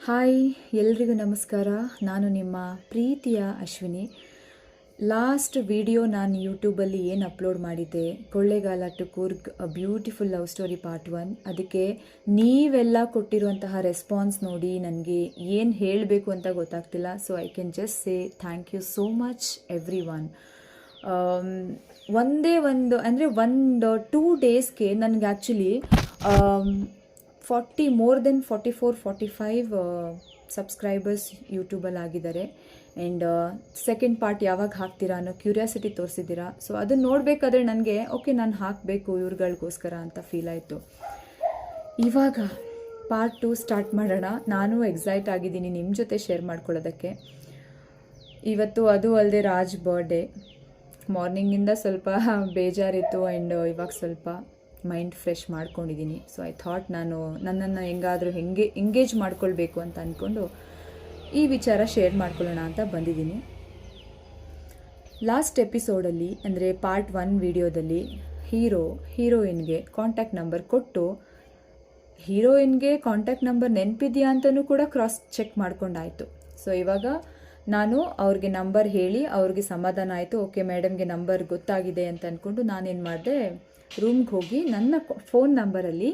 Hi, ಎಲ್ರಿಗೂ ನಮಸ್ಕಾರ. ನಾನು ನಿಮ್ಮ ಪ್ರೀತಿಯ ಅಶ್ವಿನಿ. ಲಾಸ್ಟ್ ವಿಡಿಯೋ ನಾನು ಯೂಟ್ಯೂಬಲ್ಲಿ ಏನು ಅಪ್ಲೋಡ್ ಮಾಡಿದ್ದೆ, Kollegal to Coorg a beautiful love story part 1, ಅದಕ್ಕೆ ನೀವೆಲ್ಲ ಕೊಟ್ಟಿರುವಂತಹ ರೆಸ್ಪಾನ್ಸ್ ನೋಡಿ ನನಗೆ ಏನು ಹೇಳಬೇಕು ಅಂತ ಗೊತ್ತಾಗ್ತಿಲ್ಲ. So I can just say thank you so much everyone. ಒಂದು 2 ಡೇಸ್ಗೆ ನನಗೆ ಆ್ಯಕ್ಚುಲಿ more than 44-45 ಸಬ್ಸ್ಕ್ರೈಬರ್ಸ್ ಯೂಟ್ಯೂಬಲ್ಲಿ ಆಗಿದ್ದಾರೆ. ಆ್ಯಂಡ್ ಸೆಕೆಂಡ್ ಪಾರ್ಟ್ ಯಾವಾಗ ಹಾಕ್ತೀರಾ ಅನ್ನೋ ಕ್ಯೂರಿಯಾಸಿಟಿ ತೋರಿಸಿದ್ದೀರಾ. ಸೊ ಅದನ್ನು ನೋಡಬೇಕಾದ್ರೆ ನನಗೆ ಓಕೆ, ನಾನು ಹಾಕಬೇಕು ಇವ್ರುಗಳಿಗೋಸ್ಕರ ಅಂತ ಫೀಲ್ ಆಯಿತು. ಇವಾಗ ಪಾರ್ಟ್ 2 ಸ್ಟಾರ್ಟ್ ಮಾಡೋಣ. ನಾನು ಎಕ್ಸೈಟ್ ಆಗಿದ್ದೀನಿ ನಿಮ್ಮ ಜೊತೆ ಶೇರ್ ಮಾಡ್ಕೊಳ್ಳೋದಕ್ಕೆ. ಇವತ್ತು ಅದು ಅಲ್ಲದೆ ರಾಜ್ ಬರ್ಡೇ. ಮಾರ್ನಿಂಗಿಂದ ಸ್ವಲ್ಪ ಬೇಜಾರಿತ್ತು ಆ್ಯಂಡ್ ಇವಾಗ ಸ್ವಲ್ಪ ಮೈಂಡ್ ಫ್ರೆಶ್ ಮಾಡ್ಕೊಂಡಿದ್ದೀನಿ. ಸೊ ಐ ಥಾಟ್ ನಾನು ನನ್ನನ್ನು ಎಂಗೇಜ್ ಮಾಡ್ಕೊಳ್ಬೇಕು ಅಂತ ಅಂದ್ಕೊಂಡು ಈ ವಿಚಾರ ಶೇರ್ ಮಾಡ್ಕೊಳ್ಳೋಣ ಅಂತ ಬಂದಿದ್ದೀನಿ. ಲಾಸ್ಟ್ ಎಪಿಸೋಡಲ್ಲಿ ಅಂದರೆ ಪಾರ್ಟ್ 1 ವಿಡಿಯೋದಲ್ಲಿ ಹೀರೋಯಿನ್ಗೆ ಕಾಂಟ್ಯಾಕ್ಟ್ ನಂಬರ್ ಕೊಟ್ಟು, ಹೀರೋಯಿನ್ಗೆ ಕಾಂಟ್ಯಾಕ್ಟ್ ನಂಬರ್ ನೆನಪಿದೆಯಾ ಅಂತಲೂ ಕೂಡ ಕ್ರಾಸ್ ಚೆಕ್ ಮಾಡ್ಕೊಂಡಾಯಿತು. ಸೊ ಇವಾಗ ನಾನು ಅವ್ರಿಗೆ ನಂಬರ್ ಹೇಳಿ ಅವ್ರಿಗೆ ಸಮಾಧಾನ ಆಯಿತು. ಓಕೆ, ಮೇಡಮ್ಗೆ ನಂಬರ್ ಗೊತ್ತಾಗಿದೆ ಅಂತ ಅಂದ್ಕೊಂಡು ನಾನೇನು ಮಾಡಿದೆ, ರೂಮ್ಗೆ ಹೋಗಿ ನನ್ನ ಫೋನ್ ನಂಬರಲ್ಲಿ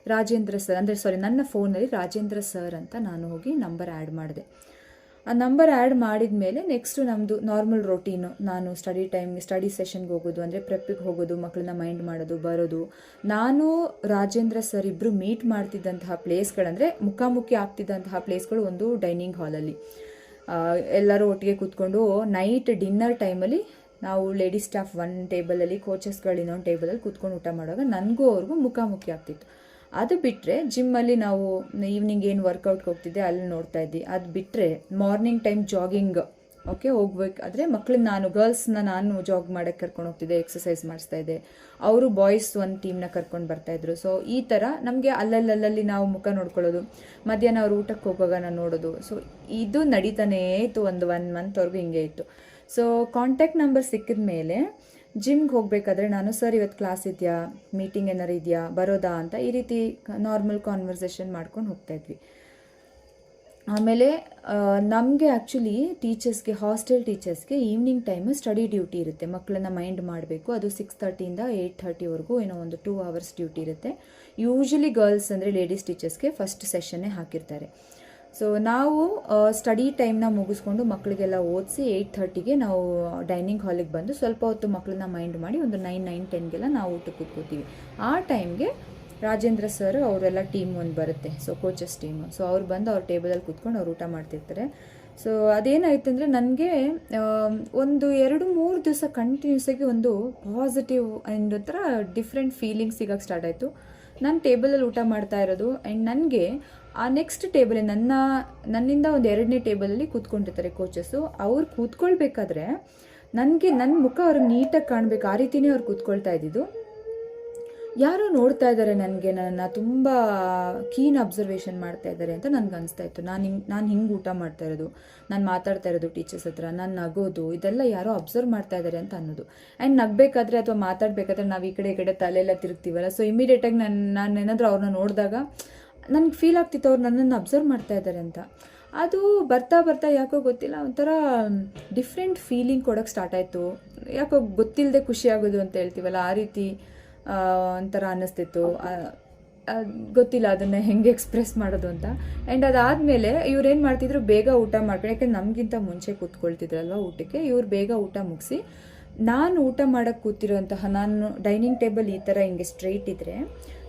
ನನ್ನ ಫೋನಲ್ಲಿ ರಾಜೇಂದ್ರ ಸರ್ ಅಂತ ನಾನು ಹೋಗಿ ನಂಬರ್ ಆ್ಯಡ್ ಮಾಡಿದೆ. ಆ ನಂಬರ್ ಆ್ಯಡ್ ಮಾಡಿದ ಮೇಲೆ ನೆಕ್ಸ್ಟು ನಮ್ಮದು ನಾರ್ಮಲ್ ರೊಟೀನು. ನಾನು ಸ್ಟಡಿ ಸೆಷನ್ಗೆ ಹೋಗೋದು, ಅಂದರೆ ಪ್ರೆಪ್ಪಿಗೆ ಹೋಗೋದು, ಮಕ್ಕಳನ್ನ ಮೈಂಡ್ ಮಾಡೋದು, ಬರೋದು. ನಾನು ರಾಜೇಂದ್ರ ಸರ್ ಇಬ್ಬರು ಮೀಟ್ ಮಾಡ್ತಿದ್ದಂತಹ ಪ್ಲೇಸ್ಗಳಂದರೆ ಮುಖಾಮುಖಿ ಆಗ್ತಿದ್ದಂತಹ ಪ್ಲೇಸ್ಗಳು ಒಂದು ಡೈನಿಂಗ್ ಹಾಲಲ್ಲಿ. ಎಲ್ಲರೂ ಒಟ್ಟಿಗೆ ಕೂತ್ಕೊಂಡು ನೈಟ್ ಡಿನ್ನರ್ ಟೈಮಲ್ಲಿ ನಾವು ಲೇಡೀಸ್ ಸ್ಟಾಫ್ ಒಂದು ಟೇಬಲಲ್ಲಿ, ಕೋಚಸ್ಗಳು ಇನ್ನೊಂದು ಟೇಬಲಲ್ಲಿ ಕೂತ್ಕೊಂಡು ಊಟ ಮಾಡುವಾಗ ನನಗೂ ಅವ್ರಿಗೂ ಮುಖಾಮುಖಿ ಆಗ್ತಿತ್ತು. ಅದು ಬಿಟ್ಟರೆ ಜಿಮ್ಮಲ್ಲಿ ನಾವು ಈವ್ನಿಂಗ್ ಏನು ವರ್ಕೌಟ್ಗೆ ಹೋಗ್ತಿದ್ದೆ ಅಲ್ಲಿ ನೋಡ್ತಾ ಇದ್ವಿ. ಅದು ಬಿಟ್ಟರೆ ಮಾರ್ನಿಂಗ್ ಟೈಮ್ ಜಾಗಿಂಗ್ ಹೋಗ್ಬೇಕಾದ್ರೆ ಮಕ್ಕಳನ್ನ ಗರ್ಲ್ಸ್ನ ನಾನು ಜಾಗ್ ಮಾಡೋಕ್ಕೆ ಕರ್ಕೊಂಡು ಹೋಗ್ತಿದ್ದೆ, ಎಕ್ಸಸೈಸ್ ಮಾಡಿಸ್ತಾ ಇದ್ದೆ. ಅವರು ಬಾಯ್ಸ್ ಒಂದು ಟೀಮ್ನ ಕರ್ಕೊಂಡು ಬರ್ತಾಯಿದ್ರು. ಸೊ ಈ ಥರ ನಮಗೆ ಅಲ್ಲಲ್ಲಿ ನಾವು ಮುಖ ನೋಡ್ಕೊಳ್ಳೋದು, ಮಧ್ಯಾಹ್ನ ಅವ್ರು ಊಟಕ್ಕೆ ಹೋಗುವಾಗ ನಾನು ನೋಡೋದು. ಸೊ ಇದು ನಡೀತಾನೇ ಇತ್ತು, ಒಂದು 1 ಮಂತ್ವರೆಗೂ ಹಿಂಗೆ ಇತ್ತು. ಸೊ ಕಾಂಟ್ಯಾಕ್ಟ್ ನಂಬರ್ ಸಿಕ್ಕಿದ ಮೇಲೆ ಜಿಮ್ಗೆ ಹೋಗಬೇಕಾದ್ರೆ ನಾನು, ಸರ್ ಇವತ್ತು ಕ್ಲಾಸ್ ಇದೆಯಾ, ಮೀಟಿಂಗ್ ಏನಾರು ಇದೆಯಾ, ಬರೋದಾ ಅಂತ ಈ ರೀತಿ ನಾರ್ಮಲ್ ಕಾನ್ವರ್ಸೇಷನ್ ಮಾಡ್ಕೊಂಡು ಹೋಗ್ತಾಯಿದ್ವಿ. ಆಮೇಲೆ ನಮಗೆ ಆ್ಯಕ್ಚುಲಿ ಹಾಸ್ಟೆಲ್ ಟೀಚರ್ಸ್ಗೆ ಈವ್ನಿಂಗ್ ಟೈಮು ಸ್ಟಡಿ ಡ್ಯೂಟಿ ಇರುತ್ತೆ. ಮಕ್ಕಳನ್ನ ಮೈಂಡ್ ಮಾಡಬೇಕು. ಅದು 6:30 8:30ವರೆಗೂ ಏನೋ ಒಂದು 2 hours ಡ್ಯೂಟಿ ಇರುತ್ತೆ. ಯೂಶಲಿ ಗರ್ಲ್ಸ್ ಅಂದರೆ ಲೇಡೀಸ್ ಟೀಚರ್ಸ್ಗೆ ಫಸ್ಟ್ ಸೆಷನ್ನೇ ಹಾಕಿರ್ತಾರೆ. ಸೊ ನಾವು ಸ್ಟಡಿ ಟೈಮ್ನ ಮುಗಿಸ್ಕೊಂಡು ಮಕ್ಕಳಿಗೆಲ್ಲ ಓದಿಸಿ 8:30ಗೆ ನಾವು ಡೈನಿಂಗ್ ಹಾಲಿಗೆ ಬಂದು ಸ್ವಲ್ಪ ಹೊತ್ತು ಮಕ್ಕಳನ್ನ ಮೈಂಡ್ ಮಾಡಿ ಒಂದು 9-10ಗೆಲ್ಲ ನಾವು ಊಟಕ್ಕೆ ಕೂತ್ಕೋತೀವಿ. ಆ ಟೈಮ್ಗೆ ರಾಜೇಂದ್ರ ಸರ್ ಅವರೆಲ್ಲ ಟೀಮ್ ಒಂದು ಬರುತ್ತೆ, ಸೊ ಕೋಚಸ್ ಟೀಮು. ಸೊ ಅವ್ರು ಬಂದು ಅವ್ರ ಟೇಬಲಲ್ಲಿ ಕೂತ್ಕೊಂಡು ಅವ್ರು ಊಟ ಮಾಡ್ತಿರ್ತಾರೆ. ಸೊ ಅದೇನಾಯ್ತು ಅಂದರೆ ನನಗೆ ಒಂದು 2-3 ದಿವಸ ಕಂಟಿನ್ಯೂಸ್ ಆಗಿ ಒಂದು ಪಾಸಿಟಿವ್ ಆ್ಯಂಡ್ ಒಂಥರ ಡಿಫ್ರೆಂಟ್ ಫೀಲಿಂಗ್ಸ್ ಸಿಗೋಕ್ಕೆ ಸ್ಟಾರ್ಟ್ ಆಯಿತು. ನಾನು ಟೇಬಲಲ್ಲಿ ಊಟ ಮಾಡ್ತಾ ಇರೋದು ಆ್ಯಂಡ್ ನನಗೆ ಆ ನೆಕ್ಸ್ಟ್ ಟೇಬಲ್ ನನ್ನಿಂದ ಒಂದು 2ನೇ ಟೇಬಲಲ್ಲಿ ಕೂತ್ಕೊಂಡಿರ್ತಾರೆ ಕೋಚಸ್ಸು. ಅವ್ರು ಕೂತ್ಕೊಳ್ಬೇಕಾದ್ರೆ ನನ್ನ ಮುಖ ಅವ್ರಿಗೆ ನೀಟಾಗಿ ಕಾಣಬೇಕು, ಆ ರೀತಿಯೇ ಅವ್ರು ಕೂತ್ಕೊಳ್ತಾ ಇದ್ದಿದ್ದು. ಯಾರೋ ನೋಡ್ತಾ ಇದ್ದಾರೆ ನನಗೆ, ನನ್ನನ್ನು ತುಂಬ ಕೀನ್ ಅಬ್ಸರ್ವೇಷನ್ ಮಾಡ್ತಾ ಇದ್ದಾರೆ ಅಂತ ನನಗೆ ಅನಿಸ್ತಾ ಇತ್ತು. ನಾನು ಹಿಂಗೆ ಊಟ ಮಾಡ್ತಾ ಇರೋದು, ನಾನು ಮಾತಾಡ್ತಾ ಇರೋದು ಟೀಚರ್ಸ್ ಹತ್ರ, ನಾನು ನಗೋದು, ಇದೆಲ್ಲ ಯಾರೋ ಅಬ್ಸರ್ವ್ ಮಾಡ್ತಾ ಇದ್ದಾರೆ ಅಂತ ಅನ್ನೋದು. ಆ್ಯಂಡ್ ನಗಬೇಕಾದ್ರೆ ಅಥವಾ ಮಾತಾಡಬೇಕಾದ್ರೆ ನಾವು ಈ ಕಡೆ ತಲೆಯೆಲ್ಲ ತಿರುಗ್ತೀವಲ್ಲ. ಸೊ ಇಮಿಡಿಯೇಟಾಗಿ ನಾನು ಏನಾದರೂ ಅವ್ರನ್ನ ನೋಡಿದಾಗ ನನಗೆ ಫೀಲ್ ಆಗ್ತಿತ್ತು ಅವ್ರು ನನ್ನನ್ನು ಅಬ್ಸರ್ವ್ ಮಾಡ್ತಾ ಇದ್ದಾರೆ ಅಂತ. ಅದು ಬರ್ತಾ ಯಾಕೋ ಗೊತ್ತಿಲ್ಲ, ಒಂಥರ ಡಿಫ್ರೆಂಟ್ ಫೀಲಿಂಗ್ ಕೊಡೋಕ್ಕೆ ಸ್ಟಾರ್ಟ್ ಆಯಿತು. ಯಾಕೋ ಗೊತ್ತಿಲ್ಲದೆ ಖುಷಿ ಆಗೋದು ಅಂತ ಹೇಳ್ತೀವಲ್ಲ, ಆ ರೀತಿ ಒಂಥರ ಅನ್ನಿಸ್ತಿತ್ತು. ಗೊತ್ತಿಲ್ಲ ಅದನ್ನು ಹೆಂಗೆ ಎಕ್ಸ್ಪ್ರೆಸ್ ಮಾಡೋದು ಅಂತ. ಆ್ಯಂಡ್ ಅದಾದಮೇಲೆ ಇವ್ರೇನು ಮಾಡ್ತಿದ್ರು, ಬೇಗ ಊಟ ಮಾಡ್ಕೊಂಡು, ಯಾಕೆಂದ್ರೆ ನಮಗಿಂತ ಮುಂಚೆ ಕೂತ್ಕೊಳ್ತಿದ್ರಲ್ವ ಊಟಕ್ಕೆ, ಇವ್ರು ಬೇಗ ಊಟ ಮುಗಿಸಿ ನಾನು ಊಟ ಮಾಡೋಕ್ಕೆ ಕೂತಿರೋಂತಹ, ನಾನು ಡೈನಿಂಗ್ ಟೇಬಲ್ ಈ ಥರ ಹಿಂಗೆ ಸ್ಟ್ರೈಟ್ ಇದ್ದರೆ,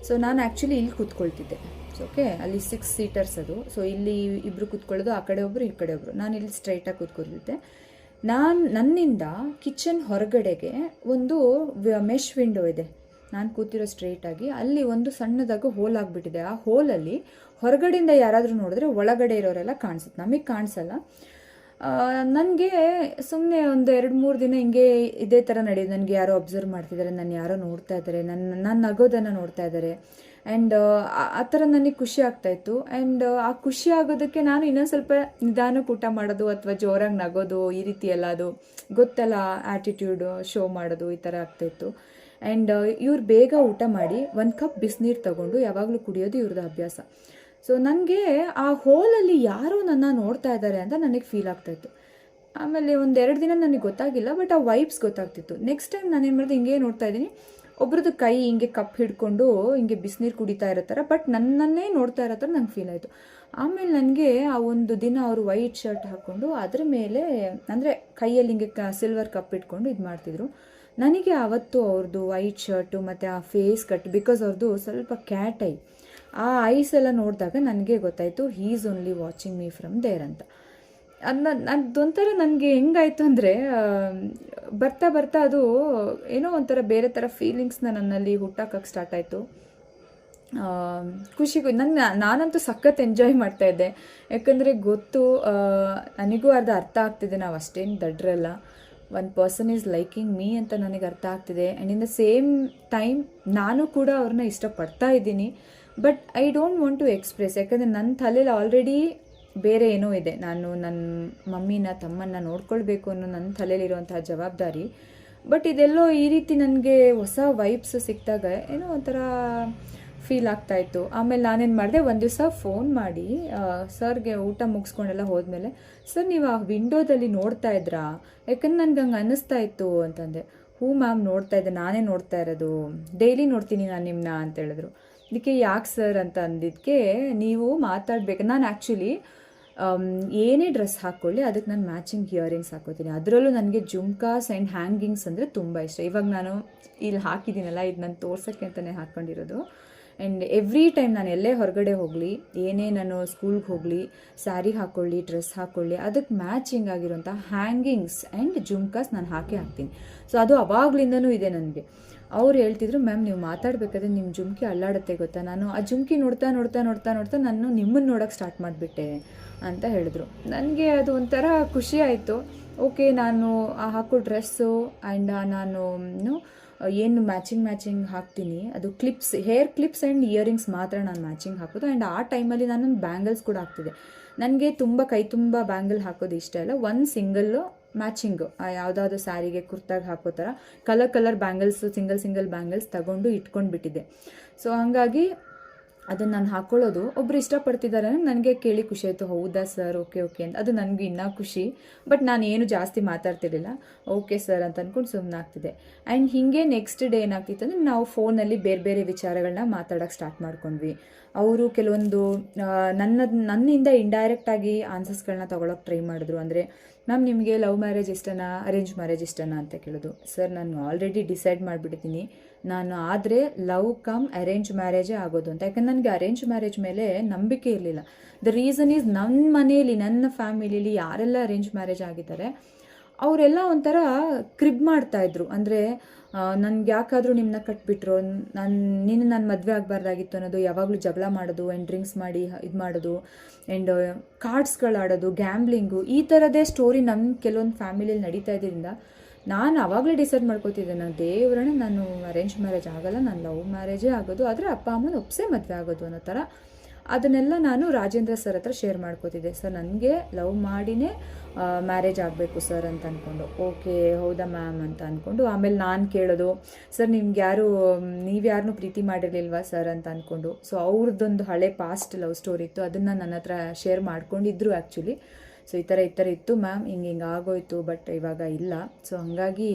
ಸೊ ನಾನು ಆ್ಯಕ್ಚುಲಿ ಇಲ್ಲಿ ಕೂತ್ಕೊಳ್ತಿದ್ದೆ. ಓಕೆ, ಅಲ್ಲಿ 6 ಸೀಟರ್ಸ್ ಅದು. ಸೊ ಇಲ್ಲಿ ಇಬ್ಬರು ಕೂತ್ಕೊಳ್ಳೋದು, ಆ ಕಡೆ ಒಬ್ಬರು ಈ ಕಡೆ ಒಬ್ಬರು. ನಾನು ಇಲ್ಲಿ ಸ್ಟ್ರೈಟಾಗಿ ಕೂತ್ಕೊಳ್ತಿದ್ದೆ. ನನ್ನಿಂದ ಕಿಚನ್ ಹೊರಗಡೆಗೆ ಒಂದು ಮೆಶ್ ವಿಂಡೋ ಇದೆ. ನಾನು ಕೂತಿರೋ ಸ್ಟ್ರೈಟಾಗಿ ಅಲ್ಲಿ ಒಂದು ಸಣ್ಣದಾಗಿ ಹೋಲ್ ಆಗಿಬಿಟ್ಟಿದೆ. ಆ ಹೋಲಲ್ಲಿ ಹೊರಗಡೆಯಿಂದ ಯಾರಾದರೂ ನೋಡಿದ್ರೆ ಒಳಗಡೆ ಇರೋರೆಲ್ಲ ಕಾಣಿಸುತ್ತೆ, ನಮಗೆ ಕಾಣಿಸಲ್ಲ. ನನಗೆ ಸುಮ್ಮನೆ ಒಂದು 2-3 ದಿನ ಹಿಂಗೆ ಇದೇ ಥರ ನಡೆಯೋದು. ನನಗೆ ಯಾರೋ ಅಬ್ಸರ್ವ್ ಮಾಡ್ತಿದ್ದಾರೆ, ನಾನು ಯಾರೋ ನೋಡ್ತಾ ಇದ್ದಾರೆ, ನನ್ನ ನಗೋದನ್ನು ನೋಡ್ತಾ ಇದ್ದಾರೆ. ಆ್ಯಂಡ್ ಆ ಥರ ನನಗೆ ಖುಷಿ ಆಗ್ತಾಯಿತ್ತು. ಆ್ಯಂಡ್ ಆ ಖುಷಿ ಆಗೋದಕ್ಕೆ ನಾನು ಇನ್ನೊಂದು ಸ್ವಲ್ಪ ನಿಧಾನಕ್ಕೆ ಊಟ ಮಾಡೋದು ಅಥವಾ ಜೋರಾಗಿ ನಗೋದು, ಈ ರೀತಿ ಎಲ್ಲ ಅದು ಗೊತ್ತಲ್ಲ, ಆ್ಯಟಿಟ್ಯೂಡ್ ಶೋ ಮಾಡೋದು, ಈ ಥರ ಆಗ್ತಾಯಿತ್ತು. ಆ್ಯಂಡ್ ಇವ್ರು ಬೇಗ ಊಟ ಮಾಡಿ 1 ಕಪ್ ಬಿಸಿನೀರು ತೊಗೊಂಡು ಯಾವಾಗಲೂ ಕುಡಿಯೋದು ಇವ್ರದ್ದು ಅಭ್ಯಾಸ. ಸೊ ನನಗೆ ಆ ಹೋಲಲ್ಲಿ ಯಾರೋ ನನ್ನ ನೋಡ್ತಾ ಇದ್ದಾರೆ ಅಂತ ನನಗೆ ಫೀಲ್ ಆಗ್ತಾಯಿತ್ತು. ಆಮೇಲೆ ಒಂದೆರಡು ದಿನ ನನಗೆ ಗೊತ್ತಾಗಿಲ್ಲ, ಬಟ್ ಆ ವೈಬ್ಸ್ ಗೊತ್ತಾಗ್ತಿತ್ತು. ನೆಕ್ಸ್ಟ್ ಟೈಮ್ ನಾನೇನು ಮಾಡಿದೆ, ಹಿಂಗೆ ನೋಡ್ತಾ ಇದ್ದೀನಿ, ಒಬ್ರದ್ದು ಕೈ ಹಿಂಗೆ ಕಪ್ ಹಿಡ್ಕೊಂಡು ಹಿಂಗೆ ಬಿಸಿನೀರು ಕುಡಿತಾ ಇರೋ ಥರ, ಬಟ್ ನನ್ನನ್ನೇ ನೋಡ್ತಾ ಇರೋ ಥರ ನಂಗೆ ಫೀಲ್ ಆಯಿತು. ಆಮೇಲೆ ನನಗೆ ಆ ಒಂದು ದಿನ ಅವರು ವೈಟ್ ಶರ್ಟ್ ಹಾಕ್ಕೊಂಡು ಅದ್ರ ಮೇಲೆ ಅಂದರೆ ಕೈಯಲ್ಲಿ ಹಿಂಗೆ ಸಿಲ್ವರ್ ಕಪ್ ಇಟ್ಕೊಂಡು ಇದು ಮಾಡ್ತಿದ್ರು. ನನಗೆ ಆವತ್ತು ಅವ್ರದ್ದು ವೈಟ್ ಶರ್ಟು ಮತ್ತು ಆ ಫೇಸ್ ಕಟ್, ಬಿಕಾಸ್ ಅವ್ರದ್ದು ಸ್ವಲ್ಪ ಕ್ಯಾಟ್ ಐ, ಆ ಐಸ್ ಎಲ್ಲ ನೋಡಿದಾಗ ನನಗೆ ಗೊತ್ತಾಯಿತು he is only watching me from there ಅಂತ. ಅದೊಂಥರ ನನಗೆ ಹೆಂಗಾಯಿತು ಅಂದರೆ, ಬರ್ತಾ ಬರ್ತಾ ಅದು ಏನೋ ಒಂಥರ ಬೇರೆ ಥರ ಫೀಲಿಂಗ್ಸ್ನ ನನ್ನಲ್ಲಿ ಹುಟ್ಟಾಕಕ್ಕೆ ಸ್ಟಾರ್ಟ್ ಆಯಿತು. ಖುಷಿಗೂ ನಾನಂತೂ ಸಖತ್ ಎಂಜಾಯ್ ಮಾಡ್ತಾಯಿದ್ದೆ. ಯಾಕಂದರೆ ಗೊತ್ತು, ನನಗೂ ಅರ್ಥ ಆಗ್ತಿದೆ, ನಾವು ಅಷ್ಟೇನು ದಡ್ರಲ್ಲ, one person is liking me ಅಂತ ನನಗೆ ಅರ್ಥ ಆಗ್ತಿದೆ. And in the same time ನಾನು ಕೂಡ ಅವ್ರನ್ನ ಇಷ್ಟಪಡ್ತಾ ಇದ್ದೀನಿ, but I don't want to express. ಯಾಕಂದರೆ ನನ್ನ ತಲೆಯಲ್ಲಿ ಆಲ್ರೆಡಿ ಬೇರೆ ಏನೋ ಇದೆ. ನಾನು ನನ್ನ ಮಮ್ಮಿನ ತಮ್ಮನ್ನ ನೋಡ್ಕೊಳ್ಬೇಕು ಅನ್ನೋ ನನ್ನ ತಲೆಯಲ್ಲಿರುವಂತಹ ಜವಾಬ್ದಾರಿ. ಬಟ್ ಇದೆಲ್ಲೋ ಈ ರೀತಿ ನನಗೆ ಹೊಸ ವೈಬ್ಸ್ ಸಿಕ್ಕಿದಾಗ ಏನೋ ಒಂಥರ ಫೀಲ್ ಆಗ್ತಾಯಿತ್ತು. ಆಮೇಲೆ ನಾನೇನು ಮಾಡಿದೆ, ಒಂದು ದಿವಸ ಫೋನ್ ಮಾಡಿ ಸರ್ಗೆ ಊಟ ಮುಗಿಸ್ಕೊಂಡೆಲ್ಲ ಹೋದ್ಮೇಲೆ, ಸರ್ ನೀವು ಆ ವಿಂಡೋದಲ್ಲಿ ನೋಡ್ತಾ ಇದ್ರಾ, ಯಾಕಂದ್ರೆ ನನಗೆ ಹಂಗೆ ಅನ್ನಿಸ್ತಾ ಇತ್ತು ಅಂತಂದೆ. ಹ್ಞೂ ಮ್ಯಾಮ್ ನೋಡ್ತಾ ಇದ್ದೆ, ನಾನೇ ನೋಡ್ತಾ ಇರೋದು, ಡೈಲಿ ನೋಡ್ತೀನಿ ನಾನು ನಿಮ್ಮನ್ನ ಅಂತ ಹೇಳಿದ್ರು. ಅದಕ್ಕೆ ಯಾಕೆ ಸರ್ ಅಂತ ಅಂದಿದ್ದಕ್ಕೆ, ನೀವು ಮಾತಾಡಬೇಕು, ನಾನು ಆ್ಯಕ್ಚುಲಿ ಏನೇ ಡ್ರೆಸ್ ಹಾಕ್ಕೊಳ್ಳಿ ಅದಕ್ಕೆ ನಾನು ಮ್ಯಾಚಿಂಗ್ ಇಯರಿಂಗ್ಸ್ ಹಾಕೋತೀನಿ. ಅದರಲ್ಲೂ ನನಗೆ ಜುಮ್ಕಾಸ್ ಆ್ಯಂಡ್ ಹ್ಯಾಂಗಿಂಗ್ಸ್ ಅಂದರೆ ತುಂಬ ಇಷ್ಟ. ಇವಾಗ ನಾನು ಇಲ್ಲಿ ಹಾಕಿದ್ದೀನಲ್ಲ, ಇದು ನಾನು ತೋರ್ಸೋಕ್ಕೆ ಅಂತಲೇ ಹಾಕ್ಕೊಂಡಿರೋದು. ಆ್ಯಂಡ್ ಎವ್ರಿ ಟೈಮ್ ನಾನು ಎಲ್ಲೇ ಹೊರಗಡೆ ಹೋಗಲಿ, ಏನೇ ನಾನು ಸ್ಕೂಲ್ಗೆ ಹೋಗಲಿ, ಸ್ಯಾರಿ ಹಾಕ್ಕೊಳ್ಳಿ, ಡ್ರೆಸ್ ಹಾಕ್ಕೊಳ್ಳಿ, ಅದಕ್ಕೆ ಮ್ಯಾಚಿಂಗ್ ಆಗಿರೋಂಥ ಹ್ಯಾಂಗಿಂಗ್ಸ್ ಆ್ಯಂಡ್ ಜುಮ್ಕಾಸ್ ನಾನು ಹಾಕ್ತೀನಿ. ಸೊ ಅದು ಅವಾಗ್ಲಿಂದನೂ ಇದೆ ನನಗೆ. ಅವ್ರು ಹೇಳ್ತಿದ್ರು, ಮ್ಯಾಮ್ ನೀವು ಮಾತಾಡಬೇಕಾದ್ರೆ ನಿಮ್ಮ ಜುಮ್ಕಿ ಅಲ್ಲಾಡುತ್ತೆ ಗೊತ್ತಾ, ನಾನು ಆ ಜುಮ್ಕಿ ನೋಡ್ತಾ ನೋಡ್ತಾ ನೋಡ್ತಾ ನೋಡ್ತಾ ನಾನು ನಿಮ್ಮನ್ನು ನೋಡೋಕ್ಕೆ ಸ್ಟಾರ್ಟ್ ಮಾಡಿಬಿಟ್ಟೆ ಅಂತ ಹೇಳಿದ್ರು. ನನಗೆ ಅದು ಒಂಥರ ಖುಷಿ ಆಯಿತು. ಓಕೆ, ನಾನು ಹಾಕೋ ಡ್ರೆಸ್ಸು ಆ್ಯಂಡ್ ನಾನು ಏನು ಮ್ಯಾಚಿಂಗ್ ಹಾಕ್ತೀನಿ, ಅದು clips, hair clips and earrings ಮಾತ್ರ ನಾನು ಮ್ಯಾಚಿಂಗ್ ಹಾಕೋದು. ಆ್ಯಂಡ್ ಆ ಟೈಮಲ್ಲಿ ನಾನು ಬ್ಯಾಂಗಲ್ಸ್ ಕೂಡ ಹಾಕ್ತಿದ್ದೆ. ನನಗೆ ತುಂಬ ಕೈ ತುಂಬ ಬ್ಯಾಂಗಲ್ ಹಾಕೋದು ಇಷ್ಟ ಇಲ್ಲ. ಒಂದು ಸಿಂಗಲ್ಲು ಮ್ಯಾಚಿಂಗು ಯಾವುದಾದ್ರು ಸ್ಯಾರಿಗೆ ಕುರ್ತಾಗಿ ಹಾಕೋ ಥರ ಕಲರ್ ಬ್ಯಾಂಗಲ್ಸು, ಸಿಂಗಲ್ ಬ್ಯಾಂಗಲ್ಸ್ ತಗೊಂಡು ಇಟ್ಕೊಂಡು ಬಿಟ್ಟಿದ್ದೆ. ಸೊ ಹಾಗಾಗಿ ಅದನ್ನು ನಾನು ಹಾಕ್ಕೊಳ್ಳೋದು, ಒಬ್ರು ಇಷ್ಟಪಡ್ತಿದ್ದಾರೆ ನನಗೆ ಕೇಳಿ ಖುಷಿ ಆಯಿತು. ಹೌದಾ ಸರ್, ಓಕೆ ಅಂತ. ಅದು ನನಗೆ ಇನ್ನೂ ಖುಷಿ. ಬಟ್ ನಾನು ಏನು ಜಾಸ್ತಿ ಮಾತಾಡ್ತಿರ್ಲಿಲ್ಲ, ಓಕೆ ಸರ್ ಅಂತ ಅಂದ್ಕೊಂಡು ಸುಮ್ಮನೆ ಆಗ್ತಿದ್ದೆ. ಆ್ಯಂಡ್ ಹೀಗೆ ನೆಕ್ಸ್ಟ್ ಡೇ ಏನಾಗ್ತಿತ್ತು ಅಂದರೆ, ನಾವು ಫೋನಲ್ಲಿ ಬೇರೆ ಬೇರೆ ವಿಚಾರಗಳನ್ನ ಮಾತಾಡೋಕ್ಕೆ ಸ್ಟಾರ್ಟ್ ಮಾಡ್ಕೊಂಡ್ವಿ. ಅವರು ಕೆಲವೊಂದು ನನ್ನಿಂದ ಇಂಡೈರೆಕ್ಟಾಗಿ ಆನ್ಸರ್ಸ್ಗಳನ್ನ ತೊಗೊಳಕ್ಕೆ ಟ್ರೈ ಮಾಡಿದ್ರು. ಅಂದರೆ, ಮ್ಯಾಮ್ ನಿಮಗೆ ಲವ್ ಮ್ಯಾರೇಜ್ ಇಷ್ಟನಾ, ಅರೇಂಜ್ ಮ್ಯಾರೇಜ್ ಇಷ್ಟನಾ ಅಂತ ಕೇಳೋದು. ಸರ್, ನಾನು ಆಲ್ರೆಡಿ ಡಿಸೈಡ್ ಮಾಡಿಬಿಟ್ಟಿದ್ದೀನಿ, ನಾನು ಆದರೆ ಲವ್ ಕಮ್ ಅರೇಂಜ್ ಮ್ಯಾರೇಜೇ ಆಗೋದು ಅಂತ. ಯಾಕಂದ್ರೆ ನನಗೆ ಅರೇಂಜ್ ಮ್ಯಾರೇಜ್ ಮೇಲೆ ನಂಬಿಕೆ ಇರಲಿಲ್ಲ. ದ ರೀಸನ್ ಈಸ್, ನನ್ನ ಮನೆಯಲ್ಲಿ, ನನ್ನ ಫ್ಯಾಮಿಲಿಯಲ್ಲಿ ಯಾರೆಲ್ಲ ಅರೇಂಜ್ ಮ್ಯಾರೇಜ್ ಆಗಿದ್ದಾರೆ ಅವರೆಲ್ಲ ಒಂಥರ ಕ್ರಿಬ್ ಮಾಡ್ತಾಯಿದ್ರು. ಅಂದರೆ, ನನಗೆ ಯಾಕಾದರೂ ನಿಮ್ಮನ್ನ ಕಟ್ಬಿಟ್ರು, ನಾನು ಮದುವೆ ಆಗಬಾರ್ದಾಗಿತ್ತು ಅನ್ನೋದು, ಯಾವಾಗಲೂ ಜಗಳ ಮಾಡೋದು, ಆ್ಯಂಡ್ ಡ್ರಿಂಕ್ಸ್ ಮಾಡಿ ಇದು ಮಾಡೋದು, ಆ್ಯಂಡ್ ಕಾರ್ಡ್ಸ್ಗಳು ಆಡೋದು, ಗ್ಯಾಮ್ಲಿಂಗು, ಈ ಥರದೇ ಸ್ಟೋರಿ ನಮ್ಮ ಕೆಲವೊಂದು ಫ್ಯಾಮಿಲಿಯಲ್ಲಿ ನಡೀತಾ ಇದ್ದರಿಂದ ನಾನು ಆವಾಗಲೇ ಡಿಸೈಡ್ ಮಾಡ್ಕೋತಿದ್ದೆ, ನಾನು ದೇವರನ್ನ ನಾನು ಅರೇಂಜ್ ಮ್ಯಾರೇಜ್ ಆಗೋಲ್ಲ, ನಾನು ಲವ್ ಮ್ಯಾರೇಜೇ ಆಗೋದು, ಆದರೆ ಅಪ್ಪ ಅಮ್ಮನ ಒಪ್ಸೇ ಮದುವೆ ಆಗೋದು ಅನ್ನೋ ಥರ. ಅದನ್ನೆಲ್ಲ ನಾನು ರಾಜೇಂದ್ರ ಸರ್ ಹತ್ರ ಶೇರ್ ಮಾಡ್ಕೋತಿದ್ದೆ. ಸರ್, ನನಗೆ ಲವ್ ಮಾಡಿನೇ ಮ್ಯಾರೇಜ್ ಆಗಬೇಕು ಸರ್ ಅಂತ ಅಂದ್ಕೊಂಡು. ಓಕೆ, ಹೌದಾ ಮ್ಯಾಮ್ ಅಂತ ಅಂದ್ಕೊಂಡು ಆಮೇಲೆ ನಾನು ಕೇಳೋದು, ಸರ್ ನೀವ್ಯಾರನ್ನೂ ಪ್ರೀತಿ ಮಾಡಿರಲಿಲ್ವಾ ಸರ್ ಅಂತ ಅಂದ್ಕೊಂಡು. ಸೊ ಅವ್ರದ್ದೊಂದು ಹಳೆ ಪಾಸ್ಟ್ ಲವ್ ಸ್ಟೋರಿ ಇತ್ತು, ಅದನ್ನು ನನ್ನ ಹತ್ರ ಶೇರ್ ಮಾಡ್ಕೊಂಡಿದ್ರು ಆ್ಯಕ್ಚುಲಿ. ಸೊ ಈ ಥರ ಇತ್ತು ಮ್ಯಾಮ್, ಹಿಂಗೆ ಆಗೋಯ್ತು, ಬಟ್ ಇವಾಗ ಇಲ್ಲ. ಸೊ ಹಾಗಾಗಿ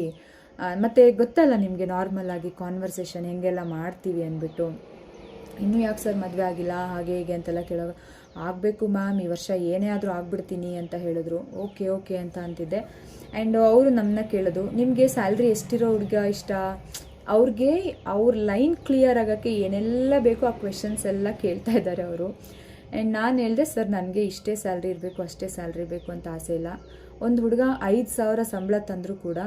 ಮತ್ತು ಗೊತ್ತಲ್ಲ ನಿಮಗೆ, ನಾರ್ಮಲಾಗಿ ಕಾನ್ವರ್ಸೇಷನ್ ಹೆಂಗೆಲ್ಲ ಮಾಡ್ತೀವಿ ಅಂದ್ಬಿಟ್ಟು, ಇನ್ನೂ ಯಾಕೆ ಸರ್ ಮದುವೆ ಆಗಿಲ್ಲ ಹಾಗೆ ಹೀಗೆ ಅಂತೆಲ್ಲ ಕೇಳೋ. ಆಗಬೇಕು ಮ್ಯಾಮ್, ಈ ವರ್ಷ ಏನೇ ಆದರೂ ಆಗ್ಬಿಡ್ತೀನಿ ಅಂತ ಹೇಳಿದ್ರು. ಓಕೆ ಅಂತ ಅಂತಿದ್ದೆ. ಆ್ಯಂಡ್ ಅವರು ನಮ್ಮನ್ನ ಕೇಳೋದು, ನಿಮಗೆ ಸ್ಯಾಲ್ರಿ ಎಷ್ಟಿರೋ ಹುಡುಗ ಇಷ್ಟ, ಅವ್ರಿಗೆ ಅವ್ರ ಲೈನ್ ಕ್ಲಿಯರ್ ಆಗೋಕ್ಕೆ ಏನೆಲ್ಲ ಬೇಕೋ ಆ ಕ್ವೆಶನ್ಸ್ ಎಲ್ಲ ಕೇಳ್ತಾ ಇದ್ದಾರೆ ಅವರು. ಆ್ಯಂಡ್ ನಾನು ಹೇಳಿದೆ, ಸರ್ ನನಗೆ ಇಷ್ಟೇ ಸ್ಯಾಲ್ರಿ ಇರಬೇಕು, ಅಷ್ಟೇ ಸ್ಯಾಲ್ರಿ ಬೇಕು ಅಂತ ಆಸೆ ಇಲ್ಲ. ಒಂದು ಹುಡುಗ 5,000 ಸಂಬಳ ತಂದರೂ ಕೂಡ